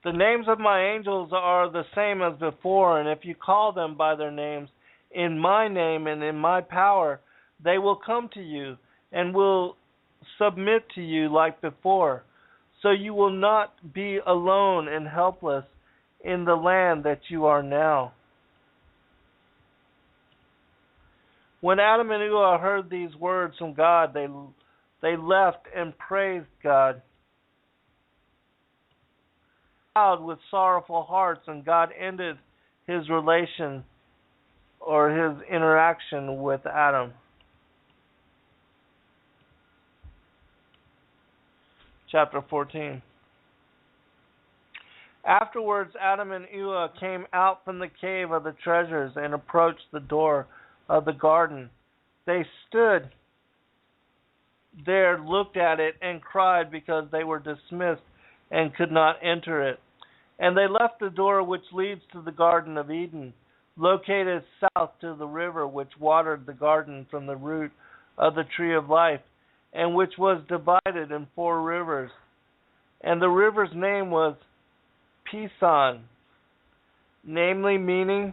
The names of my angels are the same as before, and if you call them by their names, in my name and in my power, they will come to you and will submit to you like before. So you will not be alone and helpless in the land that you are now. When Atam and Oua heard these words from God, they left and praised God with sorrowful hearts, and God ended his relation or his interaction with Adam. Chapter 14. Afterwards, Atam and Oua came out from the cave of the treasures and approached the door of the garden. They stood there, looked at it, and cried because they were dismissed and could not enter it. And they left the door which leads to the Garden of Eden, located south to the river which watered the garden from the root of the tree of life, and which was divided in 4 rivers. And the river's name was Pison, namely meaning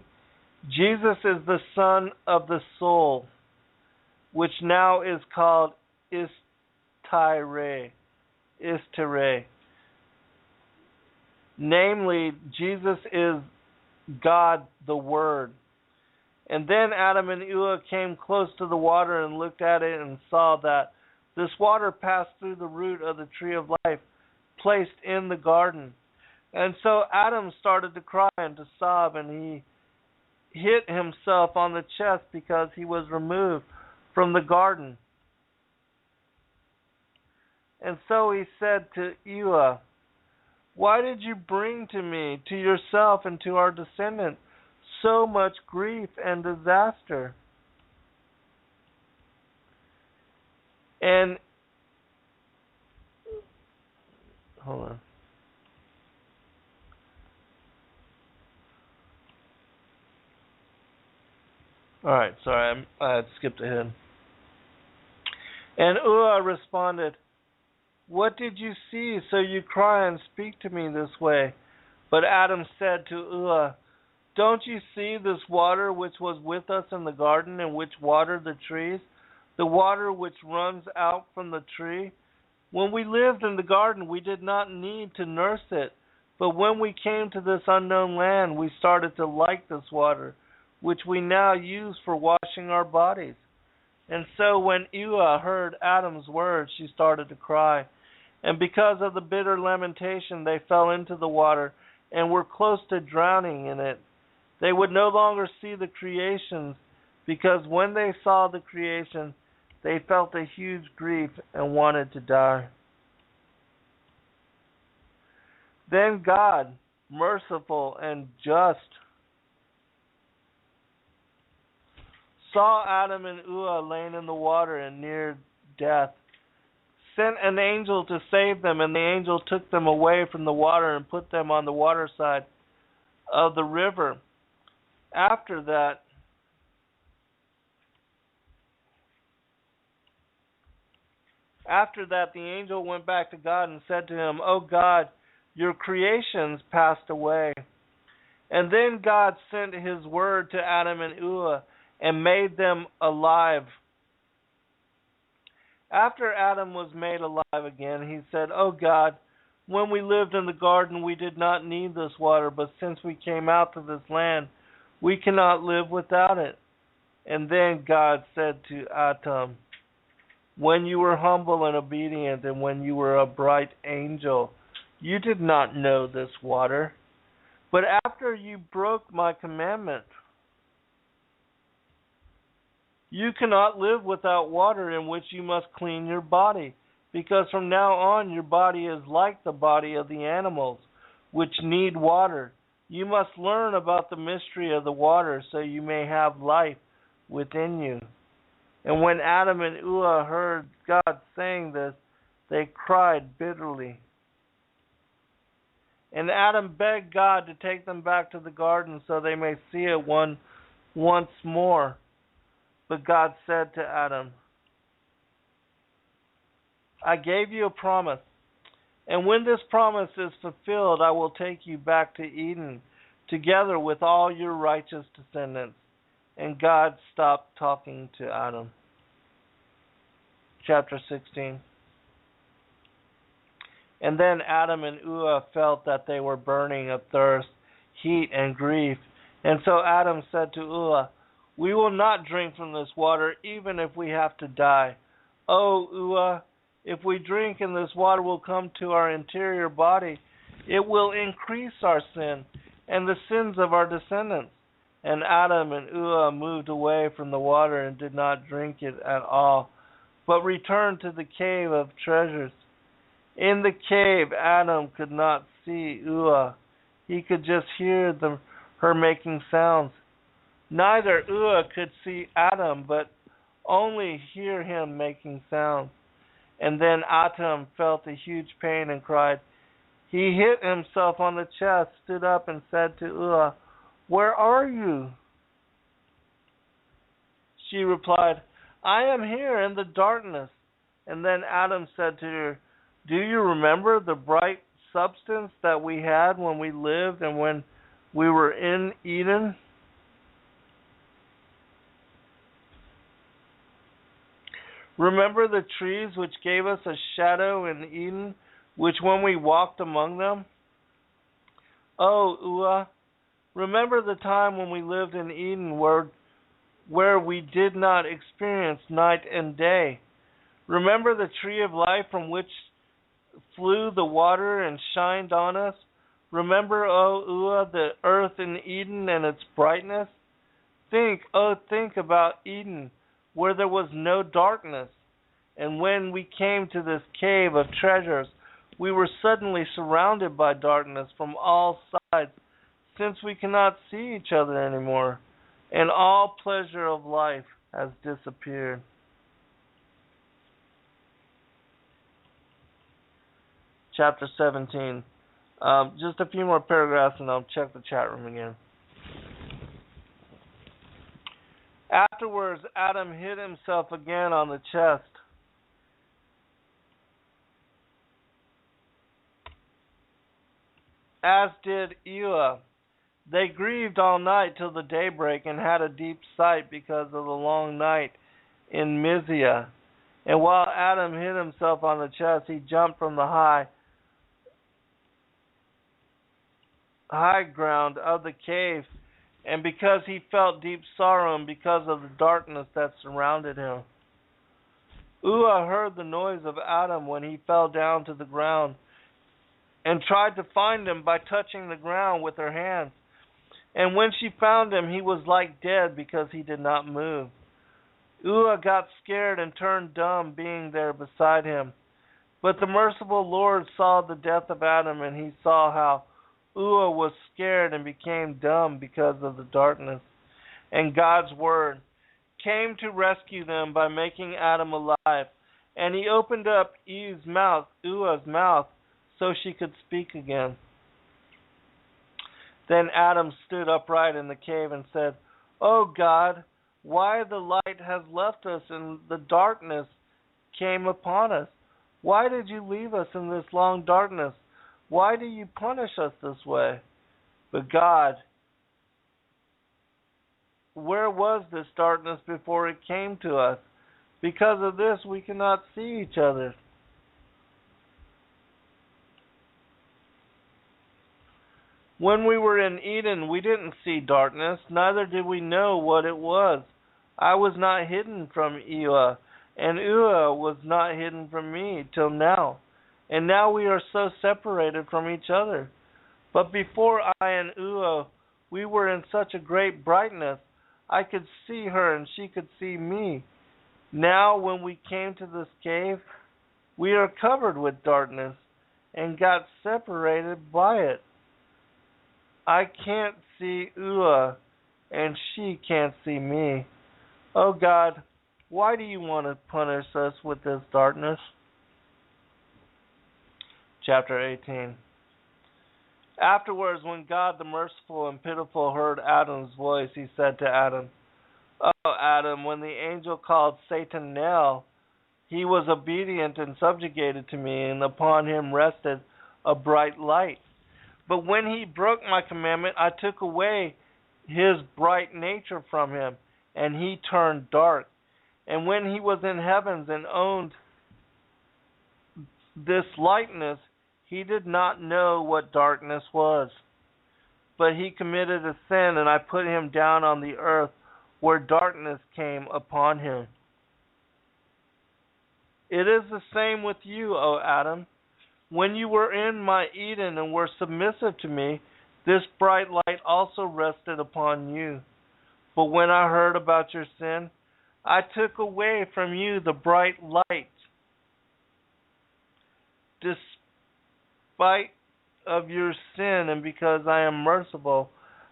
Jesus is the Son of the soul, which now is called Istire. Namely, Jesus is God the Word. And then Atam and Oua came close to the water and looked at it and saw that this water passed through the root of the tree of life placed in the garden. And so Adam started to cry and to sob, and he hit himself on the chest because he was removed from the garden. And so he said to Oua, "Why did you bring to me, to yourself, and to our descendants so much grief and disaster?" And hold on. All right, sorry, I had skipped ahead. And Oua responded, "What did you see, so you cry and speak to me this way?" But Adam said to Oua, "Don't you see this water which was with us in the garden and which watered the trees, the water which runs out from the tree? When we lived in the garden, we did not need to nurse it, but when we came to this unknown land, we started to like this water, which we now use for washing our bodies." And so when Oua heard Adam's words, she started to cry. And because of the bitter lamentation, they fell into the water and were close to drowning in it. They would no longer see the creations, because when they saw the creation, they felt a huge grief and wanted to die. Then God, merciful and just, saw Atam and Oua laying in the water and near death, sent an angel to save them, and the angel took them away from the water and put them on the water side of the river. After that, the angel went back to God and said to him, "O God, your creations passed away." And then God sent his word to Atam and Oua and made them alive. After Adam was made alive again, he said, "O God, when we lived in the garden, we did not need this water, but since we came out to this land, we cannot live without it." And then God said to Atam, "When you were humble and obedient, and when you were a bright angel, you did not know this water. But after you broke my commandment, you cannot live without water, in which you must clean your body, because from now on your body is like the body of the animals, which need water. You must learn about the mystery of the water, so you may have life within you." And when Atam and Oua heard God saying this, they cried bitterly. And Adam begged God to take them back to the garden so they may see it once more. But God said to Adam, "I gave you a promise, and when this promise is fulfilled, I will take you back to Eden, together with all your righteous descendants." And God stopped talking to Adam. Chapter 16. And then Atam and Oua felt that they were burning of thirst, heat, and grief. And so Adam said to Oua, "We will not drink from this water, even if we have to die. O Oua, if we drink and this water will come to our interior body, it will increase our sin and the sins of our descendants." And Atam and Oua moved away from the water and did not drink it at all, but returned to the cave of treasures. In the cave, Adam could not see Oua. He could just hear her making sounds. Neither Oua could see Adam, but only hear him making sounds. And then Atam felt a huge pain and cried. He hit himself on the chest, stood up, and said to Oua, "Where are you?" She replied, "I am here in the darkness." And then Adam said to her, "Do you remember the bright substance that we had when we lived and when we were in Eden? Remember the trees which gave us a shadow in Eden, which when we walked among them? Oh, Oua, remember the time when we lived in Eden where we did not experience night and day. Remember the tree of life from which flew the water and shined on us? Remember, O Oua, the earth in Eden and its brightness? Think about Eden, where there was no darkness. And when we came to this cave of treasures, we were suddenly surrounded by darkness from all sides, since we cannot see each other anymore, and all pleasure of life has disappeared." Chapter 17. Just a few more paragraphs and I'll check the chat room again. Afterwards, Adam hit himself again on the chest. As did Oua. They grieved all night till the daybreak and had a deep sight because of the long night in Mizia. And while Adam hit himself on the chest, he jumped from the high ground of the cave, and because he felt deep sorrow and because of the darkness that surrounded him. Oua heard the noise of Adam when he fell down to the ground, and tried to find him by touching the ground with her hands. And when she found him, he was like dead because he did not move. Oua got scared and turned dumb, being there beside him. But the merciful Lord saw the death of Adam, and he saw how Oua was scared and became dumb because of the darkness. And God's word came to rescue them by making Adam alive. And he opened up Oua's mouth, so she could speak again. Then Adam stood upright in the cave and said, "O God, why the light has left us and the darkness came upon us? Why did you leave us in this long darkness? Why do you punish us this way?" But God, where was this darkness before it came to us? Because of this we cannot see each other. When we were in Eden, we didn't see darkness, neither did we know what it was. I was not hidden from Oua, and Oua was not hidden from me till now. And now we are so separated from each other. But before I and Oua, we were in such a great brightness. I could see her and she could see me. Now when we came to this cave, we are covered with darkness and got separated by it. I can't see Oua, and she can't see me. Oh God, why do you want to punish us with this darkness? Chapter 18. Afterwards, when God the merciful and pitiful heard Adam's voice, he said to Adam, "Oh Adam, when the angel called Satan Nell, he was obedient and subjugated to me, and upon him rested a bright light. But when he broke my commandment, I took away his bright nature from him, and he turned dark. And when he was in heavens and owned this lightness, he did not know what darkness was. But he committed a sin, and I put him down on the earth, where darkness came upon him. It is the same with you, O Adam. When you were in my Eden and were submissive to me, this bright light also rested upon you. But when I heard about your sin, I took away from you the bright light. Despite of your sin, and because I am merciful,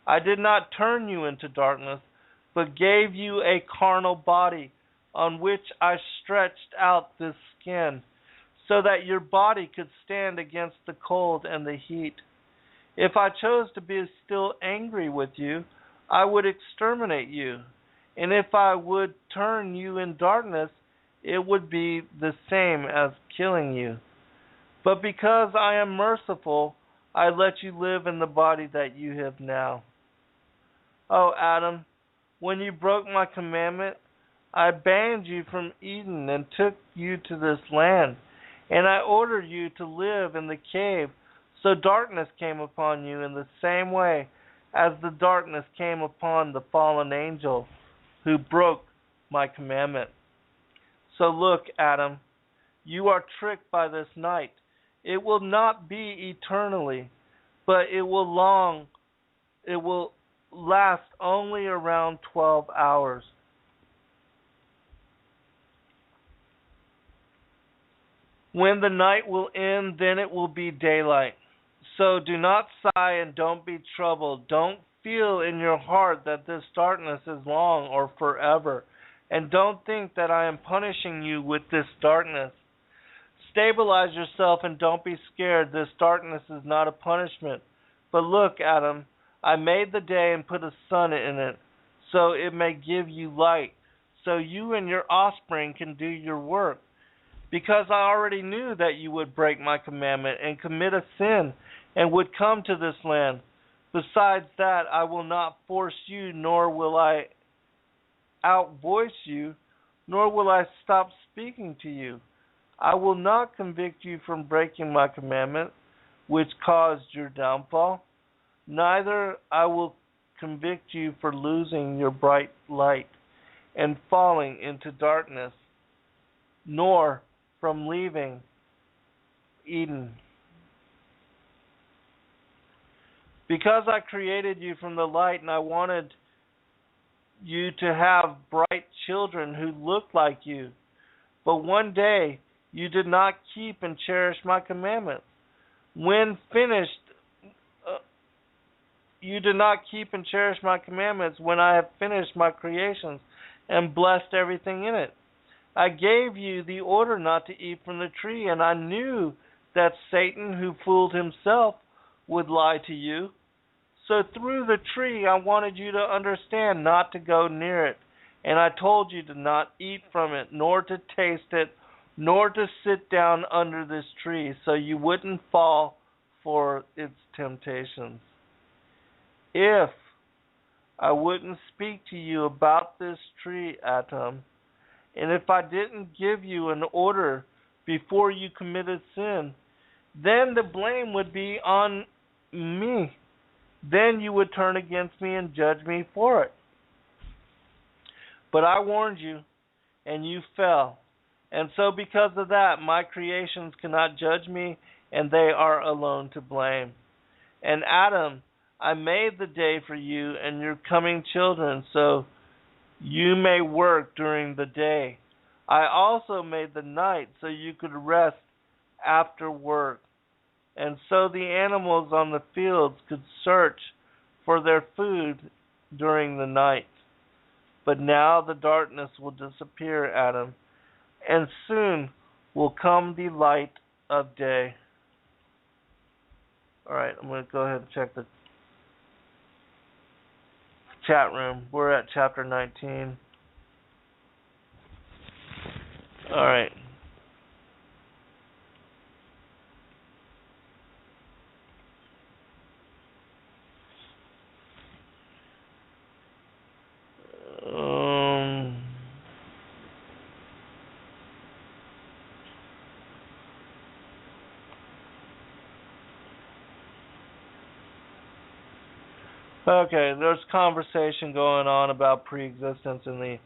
I did not turn you into darkness, but gave you a carnal body, on which I stretched out this skin, so that your body could stand against the cold and the heat. If I chose to be still angry with you, I would exterminate you. And if I would turn you in darkness, it would be the same as killing you. But because I am merciful, I let you live in the body that you have now. Oh, Adam, when you broke my commandment, I banned you from Eden and took you to this land. And I ordered you to live in the cave, so darkness came upon you in the same way as the darkness came upon the fallen angel who broke my commandment. So look, Adam, you are tricked by this night. It will not be eternally, but it will last only around 12 hours. When the night will end, then it will be daylight. So do not sigh and don't be troubled. Don't feel in your heart that this darkness is long or forever. And don't think that I am punishing you with this darkness. Stabilize yourself and don't be scared. This darkness is not a punishment. But look, Adam, I made the day and put a sun in it, so it may give you light, so you and your offspring can do your work. Because I already knew that you would break my commandment and commit a sin and would come to this land. Besides that, I will not force you, nor will I outvoice you, nor will I stop speaking to you. I will not convict you from breaking my commandment, which caused your downfall. Neither I will convict you for losing your bright light and falling into darkness, nor from leaving Eden. Because I created you from the light and I wanted you to have bright children who looked like you. But one day you did not keep and cherish my commandments. When finished, you did not keep and cherish my commandments when I have finished my creations and blessed everything in it. I gave you the order not to eat from the tree, and I knew that Satan, who fooled himself, would lie to you. So through the tree I wanted you to understand not to go near it. And I told you to not eat from it, nor to taste it, nor to sit down under this tree, so you wouldn't fall for its temptations. If I wouldn't speak to you about this tree, Atam, and if I didn't give you an order before you committed sin, then the blame would be on me. Then you would turn against me and judge me for it. But I warned you, and you fell. And so because of that, my creations cannot judge me, and they are alone to blame. And Adam, I made the day for you and your coming children, so you may work during the day. I also made the night so you could rest after work. And so the animals on the fields could search for their food during the night. But now the darkness will disappear, Adam, and soon will come the light of day. Alright, I'm going to go ahead and check the chat room. We're at chapter 19. Alright. Okay, there's conversation going on about pre-existence in the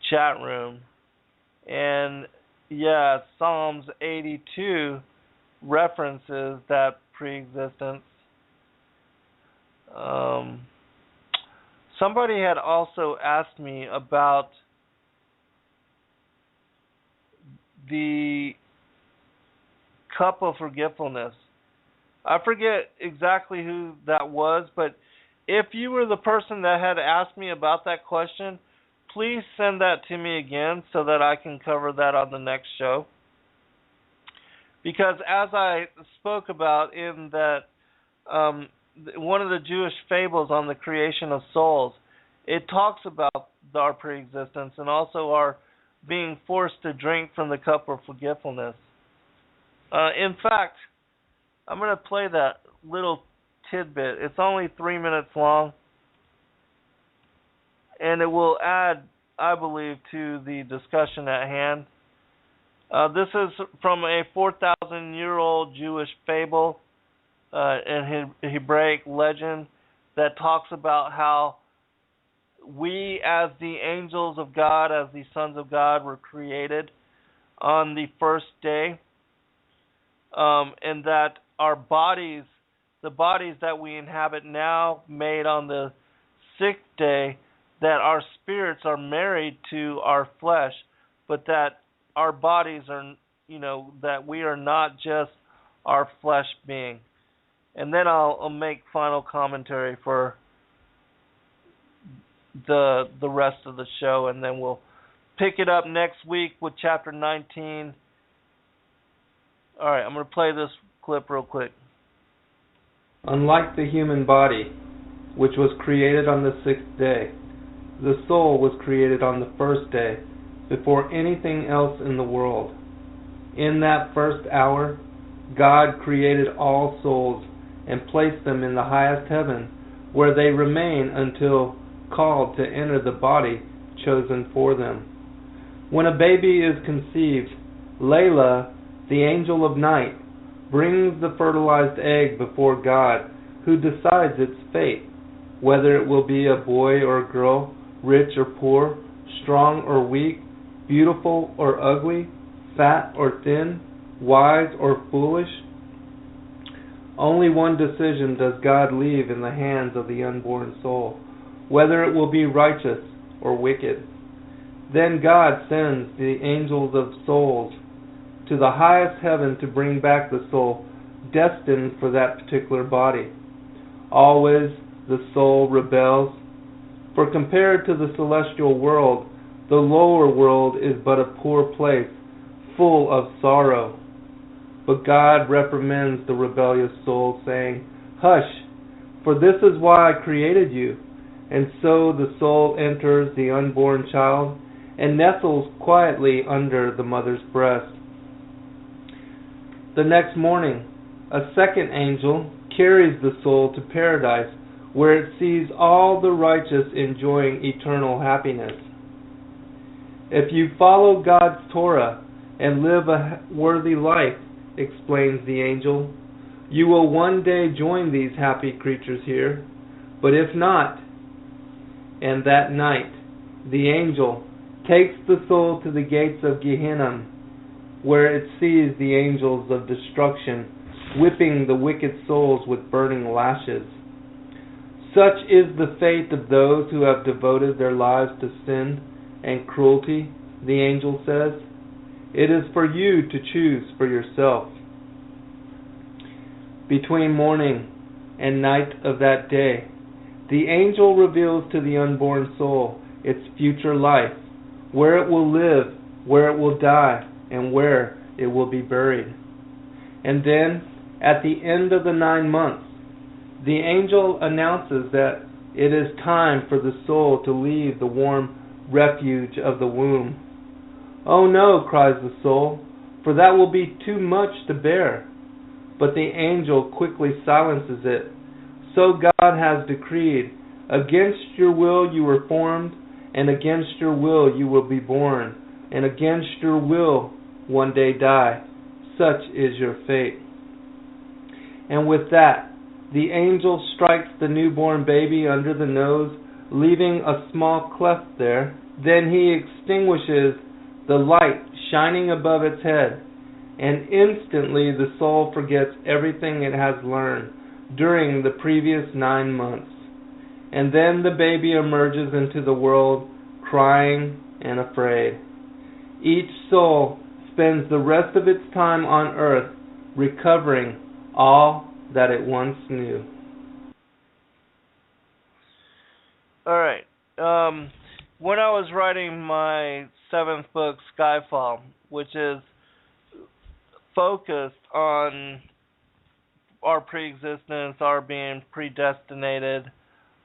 chat room. And yeah, Psalms 82 references that pre-existence. Somebody had also asked me about the cup of forgetfulness. I forget exactly who that was, but if you were the person that had asked me about that question, please send that to me again so that I can cover that on the next show. Because as I spoke about in that one of the Jewish fables on the creation of souls, it talks about our pre-existence and also our being forced to drink from the cup of forgetfulness. In fact, I'm going to play that little tidbit. It's only 3 minutes long, and it will add, I believe, to the discussion at hand. This is from a 4,000-year-old Jewish fable and Hebraic legend that talks about how we, as the angels of God, as the sons of God, were created on the first day, and that our bodies, the bodies that we inhabit now, made on the sixth day, that our spirits are married to our flesh, but that our bodies are, that we are not just our flesh being. And then I'll make final commentary for the rest of the show, and then we'll pick it up next week with chapter 19. All right, I'm going to play this clip real quick. Unlike the human body, which was created on the sixth day, the soul was created on the first day, before anything else in the world. In that first hour, God created all souls and placed them in the highest heaven, where they remain until called to enter the body chosen for them. When a baby is conceived, Layla, the angel of night, brings the fertilized egg before God, who decides its fate, whether it will be a boy or a girl, rich or poor, strong or weak, beautiful or ugly, fat or thin, wise or foolish. Only one decision does God leave in the hands of the unborn soul, whether it will be righteous or wicked. Then God sends the angels of souls to the highest heaven to bring back the soul destined for that particular body. Always the soul rebels, for compared to the celestial world, the lower world is but a poor place, full of sorrow. But God reprimands the rebellious soul, saying, "Hush, for this is why I created you." And so the soul enters the unborn child and nestles quietly under the mother's breast. The next morning, a second angel carries the soul to paradise, where it sees all the righteous enjoying eternal happiness. If you follow God's Torah and live a worthy life, explains the angel, you will one day join these happy creatures here. But if not, and that night the angel takes the soul to the gates of Gehenna, where it sees the angels of destruction whipping the wicked souls with burning lashes. Such is the fate of those who have devoted their lives to sin and cruelty, the angel says. It is for you to choose for yourself. Between morning and night of that day, the angel reveals to the unborn soul its future life, where it will live, where it will die, and where it will be buried. And then, at the end of the 9 months, the angel announces that it is time for the soul to leave the warm refuge of the womb. "Oh no," cries the soul, "for that will be too much to bear." But the angel quickly silences it. "So God has decreed, against your will you were formed, and against your will you will be born, and against your will one day die. Such is your fate." And with that, the angel strikes the newborn baby under the nose, leaving a small cleft there. Then he extinguishes the light shining above its head, and instantly the soul forgets everything it has learned during the previous 9 months. And then the baby emerges into the world crying and afraid. Each soul spends the rest of its time on earth recovering all that it once knew. All right. When I was writing my 7th book, Skyfall, which is focused on our pre-existence, our being predestinated,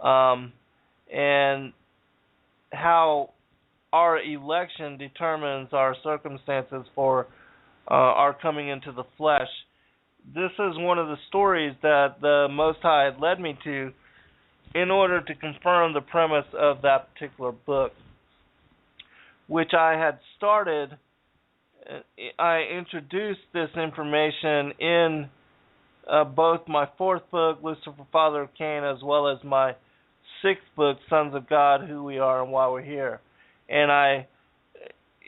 and how our election determines our circumstances for our coming into the flesh. This is one of the stories that the Most High had led me to in order to confirm the premise of that particular book, which I had started. I introduced this information in both my 4th book, Lucifer, Father of Cain, as well as my 6th book, Sons of God, Who We Are and Why We're Here. And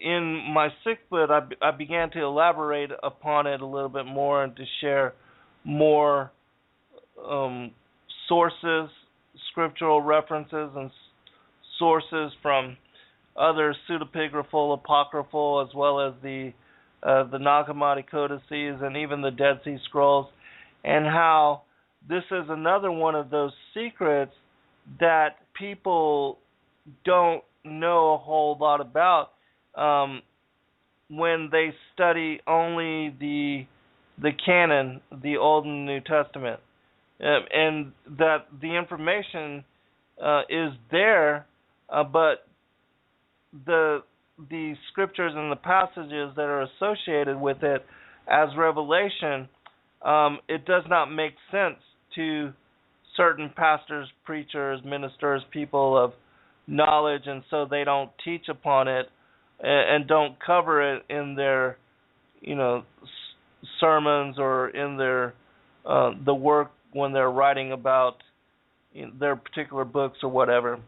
in my 6th book, I began to elaborate upon it a little bit more and to share more sources, scriptural references, and sources from other pseudepigraphal, apocryphal, as well as the Nag Hammadi codices and even the Dead Sea Scrolls, and how this is another one of those secrets that people don't know a whole lot about when they study only the canon, the Old and New Testament, and that the information is there, but the scriptures and the passages that are associated with it as revelation, it does not make sense to certain pastors, preachers, ministers, people of knowledge, and so they don't teach upon it and don't cover it in their, sermons or in their the work when they're writing about their particular books or whatever.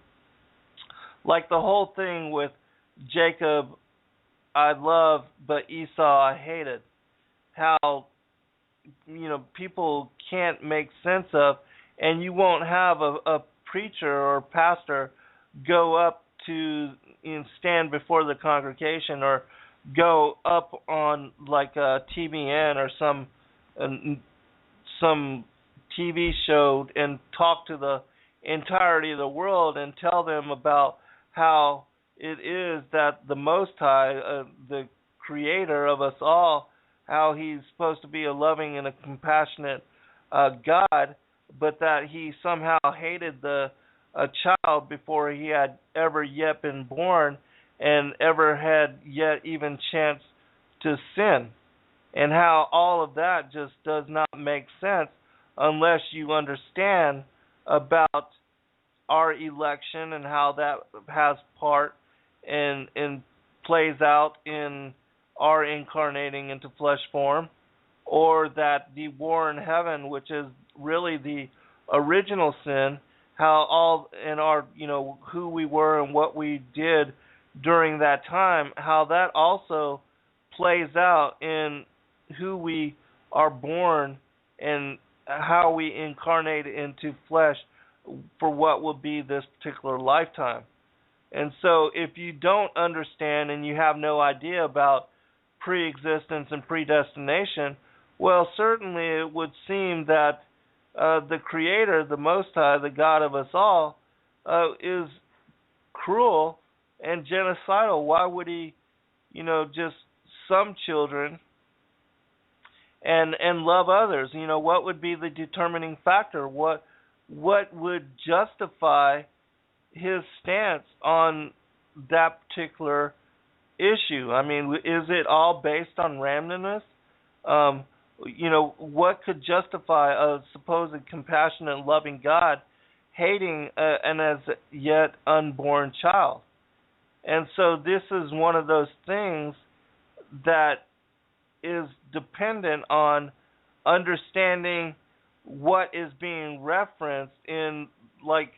Like the whole thing with Jacob, I loved, but Esau I hated. How people can't make sense of, and you won't have a preacher or pastor go up to stand before the congregation or go up on like a TBN or some TV show and talk to the entirety of the world and tell them about how it is that the Most High, the Creator of us all, how He's supposed to be a loving and a compassionate God, but that He somehow hated a child before he had ever yet been born and ever had yet even chance to sin, and how all of that just does not make sense unless you understand about our election and how that has part and plays out in our incarnating into flesh form, or that the war in heaven, which is really the original sin, how all in our, who we were and what we did during that time, how that also plays out in who we are born and how we incarnate into flesh for what will be this particular lifetime. And so if you don't understand and you have no idea about pre-existence and predestination, well, certainly it would seem that the Creator, the Most High, the God of us all, is cruel and genocidal. Why would He, just some children and love others? What would be the determining factor? What would justify His stance on that particular issue? I mean, is it all based on randomness? What could justify a supposed compassionate, loving God hating an as yet unborn child? And so this is one of those things that is dependent on understanding what is being referenced in, like,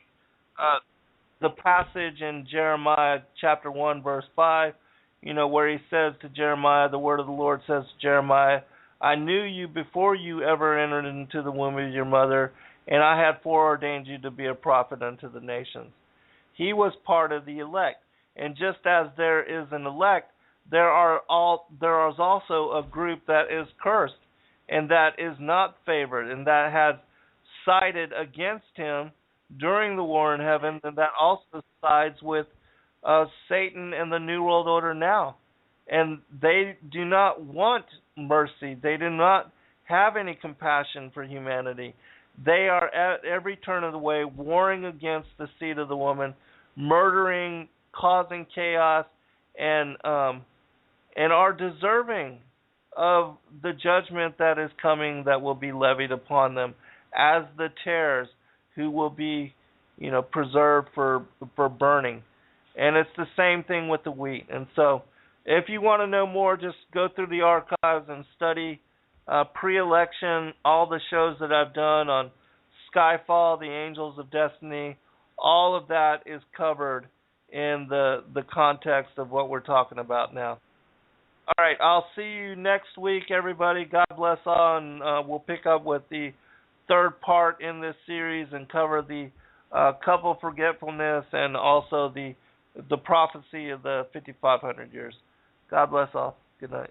the passage in Jeremiah chapter 1, verse 5, where He says to Jeremiah, the word of the Lord says to Jeremiah, I knew you before you ever entered into the womb of your mother, and I had foreordained you to be a prophet unto the nations. He was part of the elect. And just as there is an elect, there is also a group that is cursed and that is not favored and that has sided against Him during the war in heaven, and that also sides with Satan and the New World Order now. And they do not want mercy. They do not have any compassion for humanity. They are at every turn of the way warring against the seed of the woman, murdering, causing chaos, and are deserving of the judgment that is coming, that will be levied upon them as the tares who will be, preserved for burning. And it's the same thing with the wheat. And so, if you want to know more, just go through the archives and study pre-election, all the shows that I've done on Skyfall, the Angels of Destiny. All of that is covered in the context of what we're talking about now. All right, I'll see you next week, everybody. God bless all, and we'll pick up with the third part in this series and cover the couple forgetfulness and also the prophecy of the 5,500 years. God bless all. Good night.